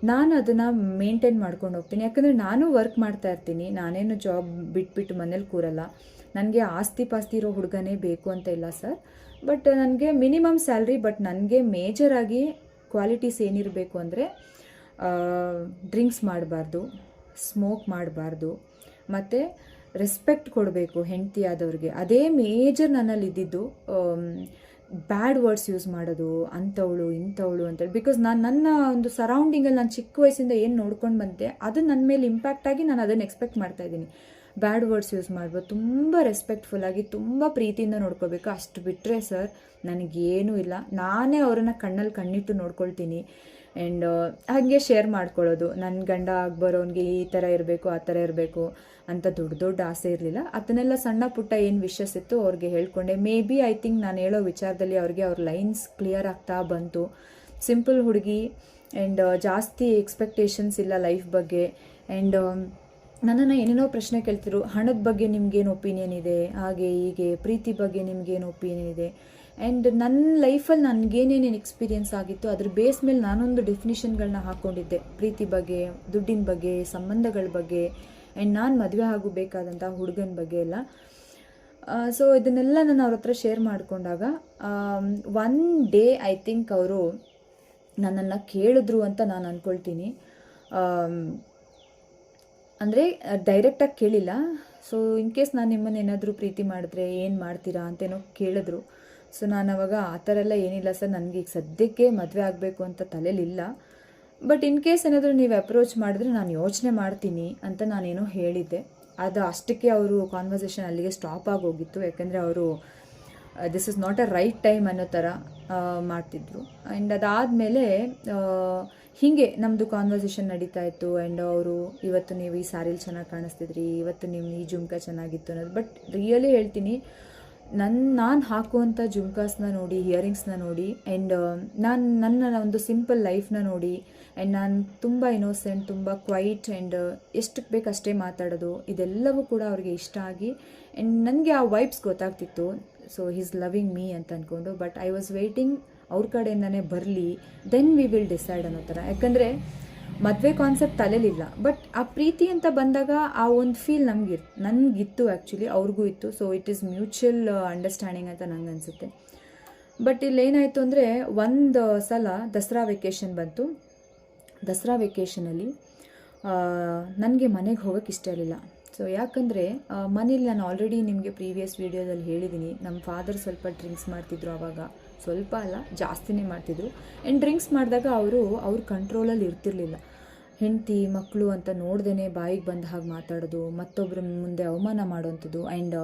ನಾನು ಅದನ್ನು ಮೇಂಟೈನ್ ಮಾಡ್ಕೊಂಡು ಹೋಗ್ತೀನಿ. ಯಾಕಂದರೆ ನಾನು ವರ್ಕ್ ಮಾಡ್ತಾ ಇರ್ತೀನಿ, ನಾನೇನು ಜಾಬ್ ಬಿಟ್ಬಿಟ್ಟು ಮನೇಲಿ ಕೂರಲ್ಲ. ನನಗೆ ಆಸ್ತಿ ಪಾಸ್ತಿ ಇರೋ ಹುಡುಗನೇ ಬೇಕು ಅಂತ ಇಲ್ಲ ಸರ್, ಬಟ್ ನನಗೆ ಮಿನಿಮಮ್ ಸ್ಯಾಲ್ರಿ, ಬಟ್ ನನಗೆ ಮೇಜರಾಗಿ ಕ್ವಾಲಿಟೀಸ್ ಏನಿರಬೇಕು ಅಂದರೆ, ಡ್ರಿಂಕ್ಸ್ ಮಾಡಬಾರ್ದು, ಸ್ಮೋಕ್ ಮಾಡಬಾರ್ದು, ಮತ್ತು ರೆಸ್ಪೆಕ್ಟ್ ಕೊಡಬೇಕು ಹೆಂಡತಿ ಆದವ್ರಿಗೆ. ಅದೇ ಮೇಜರ್ ನನ್ನಲ್ಲಿ ಇದ್ದಿದ್ದು. ಬ್ಯಾಡ್ ವರ್ಡ್ಸ್ ಯೂಸ್ ಮಾಡೋದು, ಅಂಥವಳು ಇಂಥವಳು ಅಂತೇಳಿ. ಬಿಕಾಸ್ ನನ್ನ ಒಂದು ಸರೌಂಡಿಂಗಲ್ಲಿ ನಾನು ಚಿಕ್ಕ ವಯಸ್ಸಿಂದ ಏನು ನೋಡ್ಕೊಂಡು ಬಂದೆ, ಅದು ನನ್ನ ಮೇಲೆ ಇಂಪ್ಯಾಕ್ಟ್ ಆಗಿ ನಾನು ಅದನ್ನು ಎಕ್ಸ್ಪೆಕ್ಟ್ ಮಾಡ್ತಾಯಿದ್ದೀನಿ. ಬ್ಯಾಡ್ ವರ್ಡ್ಸ್ ಯೂಸ್ ಮಾಡ್ಬೋದು, ತುಂಬ ರೆಸ್ಪೆಕ್ಟ್ಫುಲ್ಲಾಗಿ ತುಂಬ ಪ್ರೀತಿಯಿಂದ ನೋಡ್ಕೋಬೇಕು. ಅಷ್ಟು ಬಿಟ್ಟರೆ ಸರ್ ನನಗೇನೂ ಇಲ್ಲ. ನಾನೇ ಅವರನ್ನು ಕಣ್ಣಲ್ಲಿ ಕಣ್ಣಿಟ್ಟು ನೋಡ್ಕೊಳ್ತೀನಿ. ಆ್ಯಂಡ್ ಹಾಗೆ ಶೇರ್ ಮಾಡ್ಕೊಳ್ಳೋದು, ನನ್ನ ಗಂಡ ಆಗ್ಬರೋನಿಗೆ ಈ ಥರ ಇರಬೇಕು ಆ ಥರ ಇರಬೇಕು ಅಂತ ದೊಡ್ಡ ದೊಡ್ಡ ಆಸೆ ಇರಲಿಲ್ಲ. ಅದನ್ನೆಲ್ಲ ಸಣ್ಣ ಪುಟ್ಟ ಏನು ವಿಷಸ್ ಇತ್ತು ಅವ್ರಿಗೆ ಹೇಳ್ಕೊಂಡೆ. ಮೇ ಬಿ ಐ ಥಿಂಕ್ ನಾನು ಹೇಳೋ ವಿಚಾರದಲ್ಲಿ ಅವ್ರಿಗೆ ಅವ್ರ ಲೈನ್ಸ್ ಕ್ಲಿಯರ್ ಆಗ್ತಾ ಬಂತು. ಸಿಂಪಲ್ ಹುಡುಗಿ ಆ್ಯಂಡ್ ಜಾಸ್ತಿ ಎಕ್ಸ್ಪೆಕ್ಟೇಷನ್ಸ್ ಇಲ್ಲ ಲೈಫ್ ಬಗ್ಗೆ. ಆ್ಯಂಡ್ ನನ್ನನ್ನು ಏನೇನೋ ಪ್ರಶ್ನೆ ಕೇಳ್ತಿರು, ಹಣದ ಬಗ್ಗೆ ನಿಮ್ಗೇನು ಒಪಿನಿಯನ್ ಇದೆ, ಹಾಗೆ ಹೀಗೆ, ಪ್ರೀತಿ ಬಗ್ಗೆ ನಿಮ್ಗೇನು ಒಪಿನಿಯನ್ ಇದೆ. ಆ್ಯಂಡ್ ನನ್ನ ಲೈಫಲ್ಲಿ ನನಗೇನೇನೇನು ಎಕ್ಸ್ಪೀರಿಯೆನ್ಸ್ ಆಗಿತ್ತು ಅದ್ರ ಬೇಸ್ ಮೇಲೆ ನಾನೊಂದು ಡೆಫಿನಿಷನ್ಗಳನ್ನ ಹಾಕ್ಕೊಂಡಿದ್ದೆ, ಪ್ರೀತಿ ಬಗ್ಗೆ, ದುಡ್ಡಿನ ಬಗ್ಗೆ, ಸಂಬಂಧಗಳ ಬಗ್ಗೆ, ಆ್ಯಂಡ್ ನಾನು ಮದುವೆ ಆಗಬೇಕಾದಂಥ ಹುಡುಗನ ಬಗ್ಗೆ ಎಲ್ಲ. ಸೊ ಇದನ್ನೆಲ್ಲ ನಾನು ಅವ್ರ ಹತ್ರ ಶೇರ್ ಮಾಡಿಕೊಂಡಾಗ ಒನ್ ಡೇ ಐ ಥಿಂಕ್ ಅವರು ನನ್ನನ್ನು ಕೇಳಿದ್ರು ಅಂತ ನಾನು ಅಂದ್ಕೊಳ್ತೀನಿ. ಅಂದರೆ ಡೈರೆಕ್ಟಾಗಿ ಕೇಳಿಲ್ಲ. ಸೊ ಇನ್ ಕೇಸ್ ನಾನು ನಿಮ್ಮನ್ನು ಏನಾದರೂ ಪ್ರೀತಿ ಮಾಡಿದ್ರೆ ಏನು ಮಾಡ್ತೀರಾ ಅಂತೇನೋ ಕೇಳಿದ್ರು. ಸೊ ನಾನು ಅವಾಗ ಆ ಥರ ಎಲ್ಲ ಏನಿಲ್ಲ ಸರ್, ನನಗೆ ಈಗ ಸದ್ಯಕ್ಕೆ ಮದುವೆ ಆಗಬೇಕು ಅಂತ ತಲೆಯಲ್ಲಿಲ್ಲ, ಬಟ್ ಇನ್ ಕೇಸ್ ಏನಾದರೂ ನೀವು ಅಪ್ರೋಚ್ ಮಾಡಿದ್ರೆ ನಾನು ಯೋಚನೆ ಮಾಡ್ತೀನಿ ಅಂತ ನಾನೇನೋ ಹೇಳಿದ್ದೆ. ಅದು ಅಷ್ಟಕ್ಕೆ ಅವರು ಕಾನ್ವರ್ಸೇಷನ್ ಅಲ್ಲಿಗೆ ಸ್ಟಾಪ್ ಆಗೋಗಿತ್ತು. ಯಾಕೆಂದರೆ ಅವರು this is not a right time ಅನ್ನೋ ಥರ ಮಾಡ್ತಿದ್ರು. ಆ್ಯಂಡ್ ಅದಾದಮೇಲೆ ಹೀಗೆ ನಮ್ಮದು ಕಾನ್ವರ್ಸೇಷನ್ ನಡೀತಾ ಇತ್ತು. ಆ್ಯಂಡ್ ಅವರು ಇವತ್ತು ನೀವು ಈ ಸ್ಯಾರಿಲಿ ಚೆನ್ನಾಗಿ ಕಾಣಿಸ್ತಿದ್ರಿ, ಇವತ್ತು ನಿಮ್ಮ ಈ ಜುಮ್ಕ ಚೆನ್ನಾಗಿತ್ತು ಅನ್ನೋದು. ಬಟ್ ರಿಯಲಿ ಹೇಳ್ತೀನಿ, ನಾನು ಹಾಕುವಂಥ ಜುಮ್ಕಾಸ್ನ ನೋಡಿ, ಇಯರಿಂಗ್ಸ್ನ ನೋಡಿ, ಆ್ಯಂಡ್ ನನ್ನ ಒಂದು ಸಿಂಪಲ್ ಲೈಫ್ನ ನೋಡಿ, ಆ್ಯಂಡ್ ನಾನು ತುಂಬ ಇನೋಸೆಂಟ್, ತುಂಬ ಕ್ವೈಟ್, ಆ್ಯಂಡ್ ಎಷ್ಟಕ್ಕೆ ಬೇಕು ಅಷ್ಟೇ ಮಾತಾಡೋದು, ಇದೆಲ್ಲವೂ ಕೂಡ ಅವ್ರಿಗೆ ಇಷ್ಟ ಆಗಿ, ಆ್ಯಂಡ್ ನನಗೆ ಆ ವೈಬ್ಸ್ ಗೊತ್ತಾಗ್ತಿತ್ತು. ಸೊ ಹೀಸ್ ಲವಿಂಗ್ ಮೀ ಅಂತ ಅಂದ್ಕೊಂಡು. ಬಟ್ ಐ ವಾಸ್ ವೇಟಿಂಗ್ ಅವ್ರ ಕಡೆಯಿಂದನೇ ಬರಲಿ, ದೆನ್ ವಿ ವಿಲ್ ಡಿಸೈಡ್ ಅನ್ನೋ ಥರ. ಯಾಕಂದರೆ ಮದುವೆ ಕಾನ್ಸೆಪ್ಟ್ ತಲೆಲಿಲ್ಲ, ಬಟ್ ಆ ಪ್ರೀತಿ ಅಂತ ಬಂದಾಗ ಆ ಒಂದು ಫೀಲ್ ನನಗಿತ್ತು, ಆ್ಯಕ್ಚುಲಿ ಅವ್ರಿಗೂ ಇತ್ತು. So it is mutual understanding ಅಂತ ನಂಗೆ ಅನಿಸುತ್ತೆ. ಬಟ್ ಇಲ್ಲೇನಾಯಿತು ಅಂದರೆ, ಒಂದು ಸಲ ದಸರಾ ವೆಕೇಷನ್ ಬಂತು. ದಸರಾ ವೆಕೇಷನಲ್ಲಿ ನನಗೆ ಮನೆಗೆ ಹೋಗೋಕ್ಕೆ ಇಷ್ಟ ಇರಲಿಲ್ಲ. ಸೊ ಯಾಕಂದರೆ ಮನೇಲಿ ನಾನು ಆಲ್ರೆಡಿ ನಿಮಗೆ ಪ್ರೀವಿಯಸ್ ವೀಡಿಯೋದಲ್ಲಿ ಹೇಳಿದ್ದೀನಿ, ನಮ್ಮ ಫಾದರ್ ಸ್ವಲ್ಪ ಡ್ರಿಂಕ್ಸ್ ಮಾಡ್ತಿದ್ರು. ಆವಾಗ ಸ್ವಲ್ಪ ಅಲ್ಲ, ಜಾಸ್ತಿನೇ ಮಾಡ್ತಿದ್ರು. ಆ್ಯಂಡ್ ಡ್ರಿಂಕ್ಸ್ ಮಾಡಿದಾಗ ಅವ್ರ ಕಂಟ್ರೋಲಲ್ಲಿ ಇರ್ತಿರ್ಲಿಲ್ಲ. ಹೆಂಡತಿ ಮಕ್ಕಳು ಅಂತ ನೋಡ್ದೇ ಬಾಯಿಗೆ ಬಂದ ಹಾಗೆ ಮಾತಾಡೋದು, ಮತ್ತೊಬ್ಬರ ಮುಂದೆ ಅವಮಾನ ಮಾಡೋವಂಥದ್ದು, ಆ್ಯಂಡ್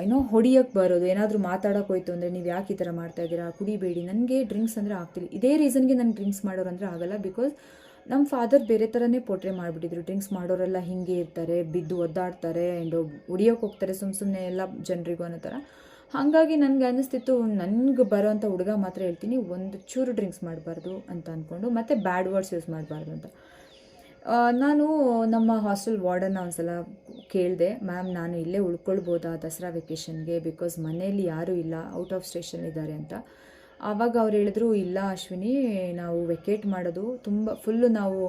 ಏನೋ ಹೊಡಿಯೋಕ್ಕೆ ಬರೋದು. ಏನಾದರೂ ಮಾತಾಡೋಕೆ ಹೋಯ್ತು ಅಂದರೆ, ನೀವು ಯಾಕೆ ಈ ಥರ ಮಾಡ್ತಾಯಿದ್ದೀರಾ, ಕುಡಿಬೇಡಿ. ನನಗೆ ಡ್ರಿಂಕ್ಸ್ ಅಂದರೆ ಆಗ್ತಿಲ್ಲ. ಇದೇ ರೀಸನ್ಗೆ ನನಗೆ ಡ್ರಿಂಕ್ಸ್ ಮಾಡೋರು ಅಂದರೆ ಆಗಲ್ಲ. ಬಿಕಾಸ್ ನಮ್ಮ ಫಾದರ್ ಬೇರೆ ಥರನೇ ಪೋಟ್ರೆ ಮಾಡಿಬಿಟ್ಟಿದ್ರು. ಡ್ರಿಂಕ್ಸ್ ಮಾಡೋರೆಲ್ಲ ಹೀಗೆ ಇರ್ತಾರೆ, ಬಿದ್ದು ಒದ್ದಾಡ್ತಾರೆ, ಆ್ಯಂಡ್ ಹೊಡಿಯೋಕೆ ಹೋಗ್ತಾರೆ ಸುಮ್ಮನೆ ಎಲ್ಲ ಜನರಿಗೂ ಅನ್ನೋ ಥರ. ಹಾಗಾಗಿ ನನಗೆ ಅನ್ನಿಸ್ತಿತ್ತು, ನನಗೆ ಬರೋವಂಥ ಹುಡುಗ ಮಾತ್ರ ಹೇಳ್ತೀನಿ, ಒಂದು ಚೂರು ಡ್ರಿಂಕ್ಸ್ ಮಾಡಬಾರ್ದು ಅಂತ ಅಂದ್ಕೊಂಡು, ಮತ್ತು ಬ್ಯಾಡ್ ವರ್ಡ್ಸ್ ಯೂಸ್ ಮಾಡಬಾರ್ದು ಅಂತ. ನಾನು ನಮ್ಮ ಹಾಸ್ಟೆಲ್ ವಾರ್ಡನ್ನ ಒಂದು ಸಲ ಕೇಳಿದೆ, ಮ್ಯಾಮ್ ನಾನು ಇಲ್ಲೇ ಉಳ್ಕೊಳ್ಬೋದಾ ದಸರಾ ವೆಕೇಷನ್ಗೆ, ಬಿಕಾಸ್ ಮನೇಲಿ ಯಾರೂ ಇಲ್ಲ, ಔಟ್ ಆಫ್ ಸ್ಟೇಷನ್ ಇದ್ದಾರೆ ಅಂತ. ಆವಾಗ ಅವ್ರು ಹೇಳಿದ್ರು, ಇಲ್ಲ ಅಶ್ವಿನಿ, ನಾವು ವೆಕೇಟ್ ಮಾಡೋದು ತುಂಬ ಫುಲ್ಲು, ನಾವು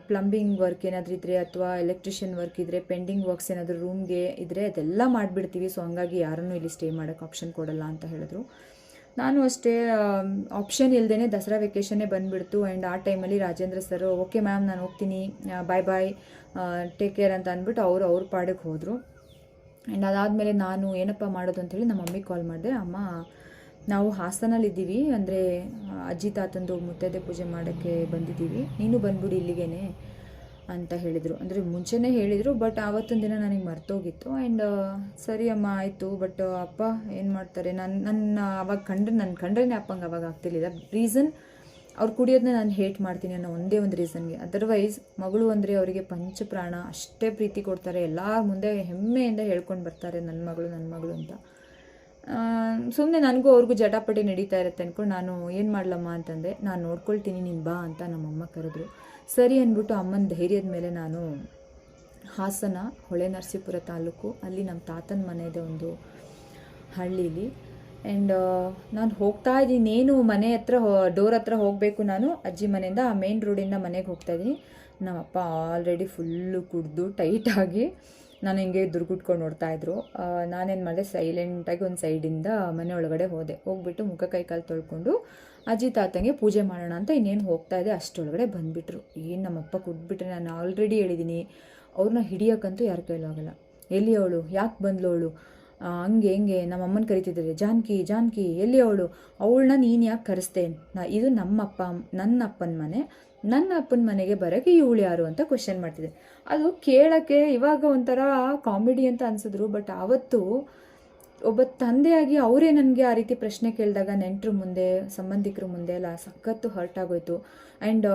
ಪ್ಲಂಬಿಂಗ್ ವರ್ಕ್ ಏನಾದರೂ ಇದ್ದರೆ ಅಥವಾ ಎಲೆಕ್ಟ್ರಿಷಿಯನ್ ವರ್ಕ್ ಇದ್ದರೆ, ಪೆಂಡಿಂಗ್ ವರ್ಕ್ಸ್ ಏನಾದರೂ ರೂಮ್ಗೆ ಇದ್ದರೆ ಅದೆಲ್ಲ ಮಾಡಿಬಿಡ್ತೀವಿ. ಸೊ ಹಂಗಾಗಿ ಯಾರನ್ನೂ ಇಲ್ಲಿ ಸ್ಟೇ ಮಾಡೋಕ್ಕೆ ಆಪ್ಷನ್ ಕೊಡಲ್ಲ ಅಂತ ಹೇಳಿದ್ರು. ನಾನು ಅಷ್ಟೇ ಆಪ್ಷನ್ ಇಲ್ಲದೇ ದಸರಾ ವೆಕೇಷನ್ನೇ ಬಂದುಬಿಡ್ತು. ಆ್ಯಂಡ್ ಆ ಟೈಮಲ್ಲಿ ರಾಜೇಂದ್ರ ಸರ್, ಓಕೆ ಮ್ಯಾಮ್ ನಾನು ಹೋಗ್ತೀನಿ, ಬಾಯ್ ಟೇಕ್ ಕೇರ್ ಅಂತ ಅಂದ್ಬಿಟ್ಟು ಅವ್ರ ಪಾಡಿಗೆ ಹೋದರು. ಆ್ಯಂಡ್ ಅದಾದಮೇಲೆ ನಾನು ಏನಪ್ಪ ಮಾಡೋದು ಅಂಥೇಳಿ ನಮ್ಮ ಮಮ್ಮಿಗೆ ಕಾಲ್ ಮಾಡಿದೆ. ಅಮ್ಮ, ನಾವು ಹಾಸನಲ್ಲಿದ್ದೀವಿ, ಅಂದರೆ ಅಜ್ಜಿ ತಾತಂದು ಮುತ್ತೈದೆ ಪೂಜೆ ಮಾಡೋಕ್ಕೆ ಬಂದಿದ್ದೀವಿ, ನೀನು ಬಂದ್ಬಿಡಿ ಇಲ್ಲಿಗೇನೆ ಅಂತ ಹೇಳಿದರು. ಅಂದರೆ ಮುಂಚೆನೇ ಹೇಳಿದರು, ಬಟ್ ಆವತ್ತೊಂದು ದಿನ ನನಗೆ ಮರ್ತೋಗಿತ್ತು. ಆ್ಯಂಡ್ ಸರಿ ಅಮ್ಮ ಆಯಿತು. ಬಟ್ ಅಪ್ಪ ಏನು ಮಾಡ್ತಾರೆ, ನನ್ನ ಅವಾಗ ಕಂಡ್ರೇ ಅಪ್ಪಂಗೆ ಅವಾಗ ಆಗ್ತಿರ್ಲಿಲ್ಲ. ರೀಸನ್, ಅವ್ರು ಕುಡಿಯೋದನ್ನ ನಾನು ಹೇಟ್ ಮಾಡ್ತೀನಿ ಅನ್ನೋ ಒಂದೇ ಒಂದು ರೀಸನ್ಗೆ. ಅದರ್ವೈಸ್ ಮಗಳು ಅಂದರೆ ಅವರಿಗೆ ಪಂಚಪ್ರಾಣ, ಅಷ್ಟೇ ಪ್ರೀತಿ ಕೊಡ್ತಾರೆ. ಎಲ್ಲರ ಮುಂದೆ ಹೆಮ್ಮೆಯಿಂದ ಹೇಳ್ಕೊಂಡು ಬರ್ತಾರೆ, ನನ್ನ ಮಗಳು ಅಂತ. ಸುಮ್ಮನೆ ನನಗೂ ಅವ್ರಿಗೂ ಜಟಾಪಟಿ ನಡೀತಾ ಇರುತ್ತೆ ಅಂದ್ಕೊಂಡು ನಾನು ಏನು ಮಾಡಲಮ್ಮ ಅಂತಂದೆ. ನಾನು ನೋಡ್ಕೊಳ್ತೀನಿ, ನೀನು ಬಾ ಅಂತ ನಮ್ಮಮ್ಮ ಕರೆದ್ರು. ಸರಿ ಅಂದ್ಬಿಟ್ಟು ಅಮ್ಮನ ಧೈರ್ಯದ ಮೇಲೆ ನಾನು ಹಾಸನ ಹೊಳೆನರಸೀಪುರ ತಾಲೂಕು, ಅಲ್ಲಿ ನಮ್ಮ ತಾತನ ಮನೆ ಇದೆ ಒಂದು ಹಳ್ಳೀಲಿ. ಆ್ಯಂಡ್ ನಾನು ಹೋಗ್ತಾ ಇದ್ದೀನಿ, ಏನು ಮನೆ ಹತ್ರ ಡೋರ್ ಹತ್ರ ಹೋಗಬೇಕು ನಾನು ಅಜ್ಜಿ ಮನೆಯಿಂದ, ಆ ಮೇನ್ ರೋಡಿಂದ ಮನೆಗೆ ಹೋಗ್ತಾಯಿದ್ದೀನಿ. ನಮ್ಮಪ್ಪ ಆಲ್ರೆಡಿ ಫುಲ್ಲು ಕುಡಿದು ಟೈಟಾಗಿ ನಾನು ಹಿಂಗೆ ದುರ್ಗುಟ್ಕೊಂಡು ನೋಡ್ತಾಯಿದ್ರು. ನಾನೇನು ಮಾಡಿದೆ, ಸೈಲೆಂಟಾಗಿ ಒಂದು ಸೈಡಿಂದ ಮನೆ ಒಳಗಡೆ ಹೋಗ್ಬಿಟ್ಟು ಮುಖ ಕೈ ಕಾಲು ತೊಳ್ಕೊಂಡು ಅಜ್ಜಿ ತಾತಂಗೆ ಪೂಜೆ ಮಾಡೋಣ ಅಂತ ಇನ್ನೇನು ಹೋಗ್ತಾ ಇದೆ, ಅಷ್ಟೊಳಗಡೆ ಬಂದುಬಿಟ್ರು. ಏನು ನಮ್ಮಪ್ಪ ಕುಡ್ಬಿಟ್ರೆ, ನಾನು ಆಲ್ರೆಡಿ ಹೇಳಿದ್ದೀನಿ, ಅವ್ರನ್ನ ಹಿಡಿಯೋಕ್ಕಂತೂ ಯಾರ ಕೈಲೂ ಆಗಲ್ಲ. ಎಲ್ಲಿ ಅವಳು, ಯಾಕೆ ಬಂದ್ಲು ಅವಳು, ಹಂಗೆ ಹೆಂಗೆ ನಮ್ಮಮ್ಮನ ಕರಿತಿದ್ದಾರೆ, ಜಾನಕಿ ಜಾನಕಿ ಎಲ್ಲಿ ಅವಳನ್ನ ನೀನು ಯಾಕೆ ಕರೆಸ್ತೆ, ಇದು ನನ್ನ ಅಪ್ಪನ ಮನೆ, ನನ್ನ ಅಪ್ಪನ ಮನೆಗೆ ಬರೋಕ್ಕೆ ಇವಳು ಯಾರು ಅಂತ ಕ್ವೆಶ್ಚನ್ ಮಾಡ್ತಿದ್ದೆ. ಅದು ಕೇಳೋಕ್ಕೆ ಇವಾಗ ಒಂಥರ ಕಾಮಿಡಿ ಅಂತ ಅನಿಸಿದ್ರು, ಬಟ್ ಆವತ್ತು ಒಬ್ಬ ತಂದೆಯಾಗಿ ಅವರೇ ನನಗೆ ಆ ರೀತಿ ಪ್ರಶ್ನೆ ಕೇಳಿದಾಗ ನೆಂಟರು ಮುಂದೆ, ಸಂಬಂಧಿಕರ ಮುಂದೆ ಎಲ್ಲ ಸಖತ್ತು ಹರ್ಟ್ ಆಗೋಯ್ತು. ಆ್ಯಂಡ್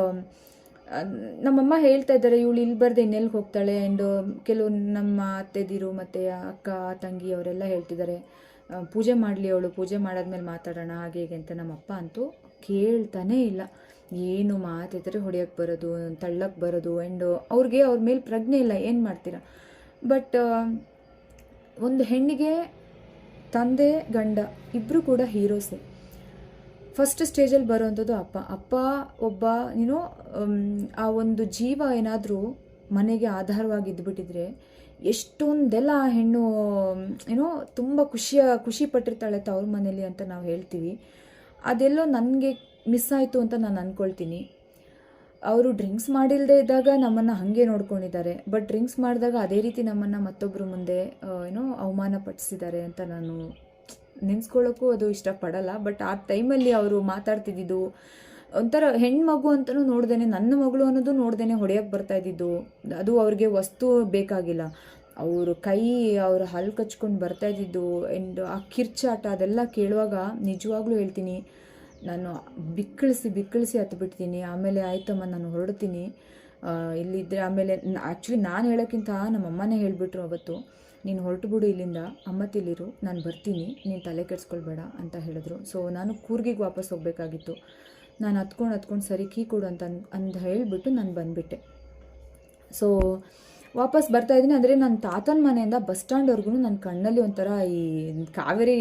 ನಮ್ಮಮ್ಮ ಹೇಳ್ತಾ ಇದ್ದಾರೆ, ಇವಳು ಇಲ್ಲಿ ಬರದೆ ಇನ್ನೆಲ್ಗೆ ಹೋಗ್ತಾಳೆ. ಆ್ಯಂಡ್ ಕೆಲವು ನಮ್ಮ ಅತ್ತೆದಿರು ಮತ್ತು ಅಕ್ಕ ತಂಗಿ ಅವರೆಲ್ಲ ಹೇಳ್ತಿದ್ದಾರೆ, ಪೂಜೆ ಮಾಡಲಿ ಅವಳು, ಪೂಜೆ ಮಾಡಾದ್ಮೇಲೆ ಮಾತಾಡೋಣ ಹಾಗೆ ಹೇಗೆ ಅಂತ. ನಮ್ಮಪ್ಪ ಅಂತೂ ಕೇಳ್ತಾನೇ ಇಲ್ಲ, ಏನು ಮಾತಿದ್ರೆ ಹೊಡೆಯೋಕ್ಕೆ ಬರೋದು, ತಳ್ಳಕ್ಕೆ ಬರೋದು. ಆ್ಯಂಡ್ ಅವ್ರ ಮೇಲೆ ಪ್ರಜ್ಞೆ ಇಲ್ಲ, ಏನು ಮಾಡ್ತೀರಾ. ಬಟ್ ಒಂದು ಹೆಣ್ಣಿಗೆ ತಂದೆ ಗಂಡ ಇಬ್ಬರು ಕೂಡ ಹೀರೋಸೆ. ಫಸ್ಟ್ ಸ್ಟೇಜಲ್ಲಿ ಬರೋವಂಥದ್ದು ಅಪ್ಪ ಒಬ್ಬ ಆ ಒಂದು ಜೀವ ಏನಾದರೂ ಮನೆಗೆ ಆಧಾರವಾಗಿ ಇದ್ದುಬಿಟ್ಟಿದ್ರೆ ಎಷ್ಟೊಂದೆಲ್ಲ ಆ ಹೆಣ್ಣು ತುಂಬ ಖುಷಿ ಪಟ್ಟಿರ್ತಾಳೆ ತವ್ರ ಮನೇಲಿ ಅಂತ ನಾವು ಹೇಳ್ತೀವಿ. ಅದೆಲ್ಲೋ ನನಗೆ ಮಿಸ್ ಆಯಿತು ಅಂತ ನಾನು ಅಂದ್ಕೊಳ್ತೀನಿ. ಅವರು ಡ್ರಿಂಕ್ಸ್ ಮಾಡಿಲ್ಲದೆ ಇದ್ದಾಗ ನಮ್ಮನ್ನು ಹಾಗೆ ನೋಡ್ಕೊಂಡಿದ್ದಾರೆ, ಬಟ್ ಡ್ರಿಂಕ್ಸ್ ಮಾಡಿದಾಗ ಅದೇ ರೀತಿ ನಮ್ಮನ್ನು ಮತ್ತೊಬ್ಬರು ಮುಂದೆ ಅವಮಾನ ಪಡಿಸಿದ್ದಾರೆ ಅಂತ ನಾನು ನೆನೆಸ್ಕೊಳ್ಳೋಕ್ಕೂ ಅದು ಇಷ್ಟಪಡಲ್ಲ. ಬಟ್ ಆ ಟೈಮಲ್ಲಿ ಅವರು ಮಾತಾಡ್ತಿದ್ದಿದ್ದು ಒಂಥರ ಹೆಣ್ಮಗು ಅಂತಲೂ ನೋಡ್ದೇನೆ, ನನ್ನ ಮಗಳು ಅನ್ನೋದು ನೋಡ್ದೇನೆ ಹೊಡೆಯೋಕ್ಕೆ ಬರ್ತಾ ಇದ್ದಿದ್ದು. ಅದು ಅವ್ರಿಗೆ ವಸ್ತು ಬೇಕಾಗಿಲ್ಲ, ಅವರು ಅವ್ರ ಹಲ್ಲು ಕಚ್ಕೊಂಡು ಬರ್ತಾ ಇದ್ದಿದ್ದು. ಆ್ಯಂಡ್ ಆ ಕಿರ್ಚಾಟ ಅದೆಲ್ಲ ಕೇಳುವಾಗ ನಿಜವಾಗ್ಲೂ ಹೇಳ್ತೀನಿ, ನಾನು ಬಿಕ್ಕಳಿಸಿ ಹತ್ಬಿಡ್ತೀನಿ. ಆಮೇಲೆ ಆಯ್ತಮ್ಮ ನಾನು ಹೊರಡ್ತೀನಿ ಇಲ್ಲಿದ್ದರೆ. ಆಮೇಲೆ ಆ್ಯಕ್ಚುಲಿ ನಾನು ಹೇಳೋಕ್ಕಿಂತ ನಮ್ಮಮ್ಮನೇ ಹೇಳಿಬಿಟ್ರು ಅವತ್ತು, ನೀನು ಹೊರಟುಬಿಡು ಇಲ್ಲಿಂದ, ಅಮ್ಮತ್ತಿಲ್ಲಿರು, ನಾನು ಬರ್ತೀನಿ, ನೀನು ತಲೆ ಕೆಡಿಸ್ಕೊಳ್ಬೇಡ ಅಂತ ಹೇಳಿದ್ರು. ಸೊ ನಾನು ಕೂರ್ಗಿಗೆ ವಾಪಸ್ ಹೋಗಬೇಕಾಗಿತ್ತು. ನಾನು ಹತ್ಕೊಂಡು ಸರಿ ಕೀ ಕೊಡು ಅಂತ ಹೇಳಿಬಿಟ್ಟು ನಾನು ಬಂದುಬಿಟ್ಟೆ. ಸೊ ವಾಪಸ್ ಬರ್ತಾಯಿದ್ದೀನಿ. ಅಂದರೆ ನನ್ನ ತಾತನ ಮನೆಯಿಂದ ಬಸ್ ಸ್ಟ್ಯಾಂಡ್ವರೆಗೂ ನನ್ನ ಕಣ್ಣಲ್ಲಿ ಒಂಥರ ಈ ಕಾವೇರಿ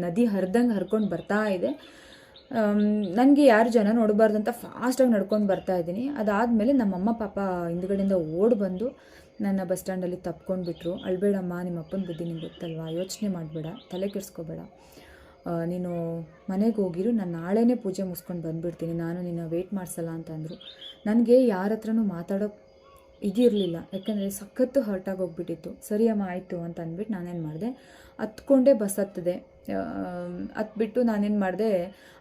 ನದಿ ಹರ್ಕೊಂಡು ಬರ್ತಾ ಇದೆ. ನನಗೆ ಯಾರು ಜನ ನೋಡಬಾರ್ದು ಅಂತ ಫಾಸ್ಟಾಗಿ ನಡ್ಕೊಂಡು ಬರ್ತಾ ಇದ್ದೀನಿ. ಅದಾದಮೇಲೆ ನಮ್ಮಮ್ಮ ಪಾಪ ಹಿಂದ್ಗಡೆಯಿಂದ ಓಡಿ ಬಂದು ನನ್ನ ಬಸ್ ಸ್ಟ್ಯಾಂಡಲ್ಲಿ ತಪ್ಕೊಂಡ್ಬಿಟ್ರು. ಅಳ್ಬೇಡಮ್ಮ, ನಿಮ್ಮ ಅಪ್ಪನ ಬುದ್ಧಿ ನಿಂಗೆ ಗೊತ್ತಲ್ವಾ, ಯೋಚನೆ ಮಾಡಬೇಡ, ತಲೆ ಕೆಡಿಸ್ಕೋಬೇಡ, ನೀನು ಮನೆಗೆ ಹೋಗಿರು, ನಾನು ನಾಳೆನೇ ಪೂಜೆ ಮುಗಿಸ್ಕೊಂಡು ಬಂದುಬಿಡ್ತೀನಿ, ನಾನು ನಿನ್ನ ವೆಯ್ಟ್ ಮಾಡಿಸಲ್ಲ ಅಂತಂದರು. ನನಗೆ ಯಾರ ಹತ್ರನೂ ಮಾತಾಡೋಕ್ಕೆ ಇದಿರಲಿಲ್ಲ, ಯಾಕೆಂದರೆ ಸಖತ್ತು ಹರ್ಟಾಗಿ ಹೋಗ್ಬಿಟ್ಟಿತ್ತು. ಸರಿ ಅಮ್ಮ ಆಯಿತು ಅಂತ ಅಂದ್ಬಿಟ್ಟು ನಾನೇನು ಮಾಡಿದೆ, ಹತ್ಕೊಂಡೇ ಬಸ್ ಹತ್ಬಿಟ್ಟು ನಾನೇನು ಮಾಡಿದೆ,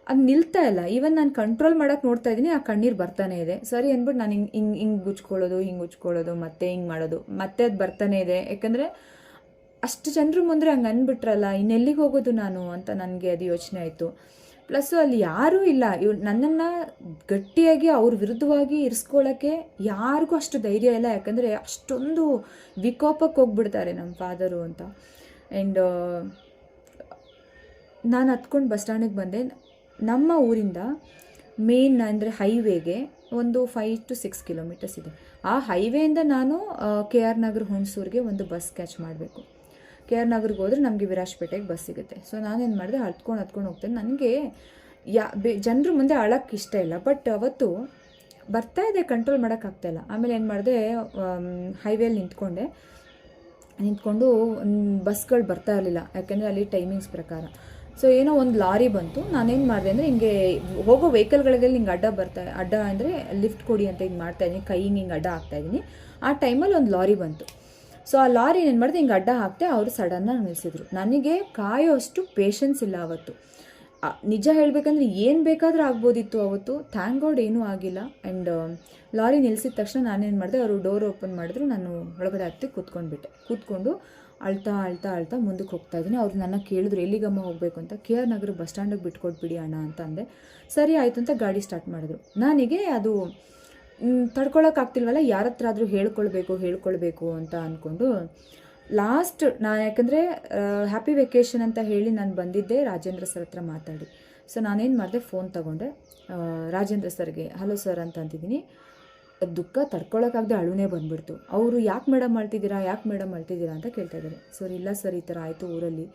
ಅದು ನಿಲ್ತಾ ಇಲ್ಲ. ಈವನ್ ನಾನು ಕಂಟ್ರೋಲ್ ಮಾಡೋಕ್ಕೆ ನೋಡ್ತಾ ಇದ್ದೀನಿ, ಆ ಕಣ್ಣೀರು ಬರ್ತಾನೆ ಇದೆ. ಸರಿ ಅಂದ್ಬಿಟ್ಟು ನಾನು ಹಿಂಗೆ ಉಜ್ಕೊಳ್ಳೋದು ಮತ್ತೆ ಹಿಂಗೆ ಮಾಡೋದು, ಮತ್ತೆ ಅದು ಬರ್ತಾನೆ ಇದೆ. ಯಾಕಂದರೆ ಅಷ್ಟು ಜನರು ಮುಂದೆ ಹಂಗೆ ಅಂದ್ಬಿಟ್ರಲ್ಲ, ಇನ್ನೆಲ್ಲಿಗೆ ಹೋಗೋದು ನಾನು ಅಂತ ನನಗೆ ಅದು ಯೋಚನೆ ಆಯಿತು. ಪ್ಲಸ್ಸು ಅಲ್ಲಿ ಯಾರೂ ಇಲ್ಲ, ನನ್ನನ್ನು ಗಟ್ಟಿಯಾಗಿ ಅವ್ರ ವಿರುದ್ಧವಾಗಿ ಇರಿಸ್ಕೊಳ್ಳೋಕ್ಕೆ ಯಾರಿಗೂ ಅಷ್ಟು ಧೈರ್ಯ ಇಲ್ಲ. ಯಾಕಂದರೆ ಅಷ್ಟೊಂದು ವಿಕೋಪಕ್ಕೆ ಹೋಗ್ಬಿಡ್ತಾರೆ ನಮ್ಮ ಫಾದರು ಅಂತ. ಆ್ಯಂಡ್ ನಾನು ಹತ್ಕೊಂಡು ಬಸ್ ಸ್ಟ್ಯಾಂಡಿಗೆ ಬಂದೆ. ನಮ್ಮ ಊರಿಂದ ಮೇನ್ ಅಂದರೆ ಹೈವೇಗೆ ಒಂದು 5 to 6 ಕಿಲೋಮೀಟರ್ಸ್ ಇದೆ. ಆ ಹೈವೇಯಿಂದ ನಾನು KR ನಗರ ಹುಣಸೂರಿಗೆ ಒಂದು ಬಸ್ ಕ್ಯಾಚ್ ಮಾಡಬೇಕು. KR ನಗರ್ಗೆ ಹೋದರೆ ನಮಗೆ ವಿರಾಜಪೇಟೆಗೆ ಬಸ್ ಸಿಗುತ್ತೆ. ಸೊ ನಾನೇನು ಮಾಡಿದೆ, ಹತ್ಕೊಂಡು ಹೋಗ್ತೇನೆ. ನನಗೆ ಜನರ ಮುಂದೆ ಅಳಕ್ಕೆ ಇಷ್ಟ ಇಲ್ಲ, ಬಟ್ ಅವತ್ತು ಬರ್ತಾ ಇದೆ, ಕಂಟ್ರೋಲ್ ಮಾಡೋಕ್ಕಾಗ್ತಾಯಿಲ್ಲ. ಆಮೇಲೆ ಏನು ಮಾಡಿದೆ, ಹೈವೇಲಿ ನಿಂತ್ಕೊಂಡು ಬಸ್ಗಳು ಬರ್ತಾ ಇರಲಿಲ್ಲ, ಯಾಕೆಂದರೆ ಅಲ್ಲಿ ಟೈಮಿಂಗ್ಸ್ ಪ್ರಕಾರ. ಸೊ ಏನೋ ಒಂದು ಲಾರಿ ಬಂತು. ನಾನೇನು ಮಾಡಿದೆ ಅಂದರೆ, ಹಿಂಗೆ ಹೋಗೋ ವೆಹಿಕಲ್ಗಳಿಗೆಲ್ಲ ಹಿಂಗೆ ಅಡ್ಡ ಅಂದರೆ ಲಿಫ್ಟ್ ಕೊಡಿ ಅಂತ ಹಿಂಗೆ ಮಾಡ್ತಾಯಿದ್ದೀನಿ, ಕೈ ಹಿಂಗೆ ಅಡ್ಡ ಹಾಕ್ತಾಯಿದ್ದೀನಿ. ಆ ಟೈಮಲ್ಲಿ ಒಂದು ಲಾರಿ ಬಂತು. ಸೊ ಆ ಲಾರಿ ಏನು ಮಾಡಿದೆ, ಹಿಂಗೆ ಅಡ್ಡ ಹಾಕ್ತೆ, ಅವರು ಸಡನ್ನಾಗಿ ನಿಲ್ಲಿಸಿದ್ರು. ನನಗೆ ಕಾಯೋಷ್ಟು ಪೇಷನ್ಸ್ ಇಲ್ಲ ಅವತ್ತು. ನಿಜ ಹೇಳಬೇಕಂದ್ರೆ ಏನು ಬೇಕಾದರೂ ಆಗ್ಬೋದಿತ್ತು ಅವತ್ತು. ಥ್ಯಾಂಕ್ ಗಾಡ್ ಏನೂ ಆಗಿಲ್ಲ. ಆ್ಯಂಡ್ ಲಾರಿ ನಿಲ್ಲಿಸಿದ ತಕ್ಷಣ ನಾನೇನು ಮಾಡಿದೆ, ಅವರು ಡೋರ್ ಓಪನ್ ಮಾಡಿದ್ರು, ನಾನು ಒಳಗಡೆ ಹತ್ತಿ ಕೂತ್ಕೊಂಡು ಅಳ್ತಾ ಮುಂದಕ್ಕೆ ಹೋಗ್ತಾ ಇದ್ದೀನಿ. ಅವ್ರು ನನ್ನ ಕೇಳಿದ್ರು, ಎಲ್ಲಿಗಮ್ಮ ಹೋಗಬೇಕು ಅಂತ. KR ನಗರ ಬಸ್ ಸ್ಟ್ಯಾಂಡಿಗೆ ಬಿಟ್ಕೊಟ್ಬಿಡಿ ಅಣ್ಣ ಅಂತ ಅಂದೆ. ಸರಿ ಆಯಿತು ಅಂತ ಗಾಡಿ ಸ್ಟಾರ್ಟ್ ಮಾಡಿದ್ರು. ನನಗೆ ಅದು ತಡ್ಕೊಳಕ್ಕಾಗ್ತಿಲ್ವಲ್ಲ, ಯಾರ ಹತ್ರ ಆದರೂ ಹೇಳ್ಕೊಳ್ಬೇಕು ಅಂತ ಅಂದ್ಕೊಂಡು ಲಾಸ್ಟ್ ಯಾಕಂದರೆ ಹ್ಯಾಪಿ ವೆಕೇಷನ್ ಅಂತ ಹೇಳಿ ನಾನು ಬಂದಿದ್ದೆ ರಾಜೇಂದ್ರ ಸರ್ ಹತ್ರ ಮಾತಾಡಿ. ಸೊ ನಾನೇನು ಮಾಡಿದೆ, ಫೋನ್ ತೊಗೊಂಡೆ, ರಾಜೇಂದ್ರ ಸರ್ಗೆ ಹಲೋ ಸರ್ ಅಂತ ಅಂತಿದ್ದೀನಿ. ದುಃಖ ತಡ್ಕೊಳಕ್ಕಾಗದೆ ಅಳುನೇ ಬಂದುಬಿಡ್ತು. ಅವರು ಯಾಕೆ ಮೇಡಮ್ ಅಳ್ತಿದ್ದೀರಾ ಅಂತ ಕೇಳ್ತಾ ಇದ್ದಾರೆ. ಸರ್ ಇಲ್ಲ ಸರ್, ಈ ಥರ ಆಯಿತು ಊರಲ್ಲಿ.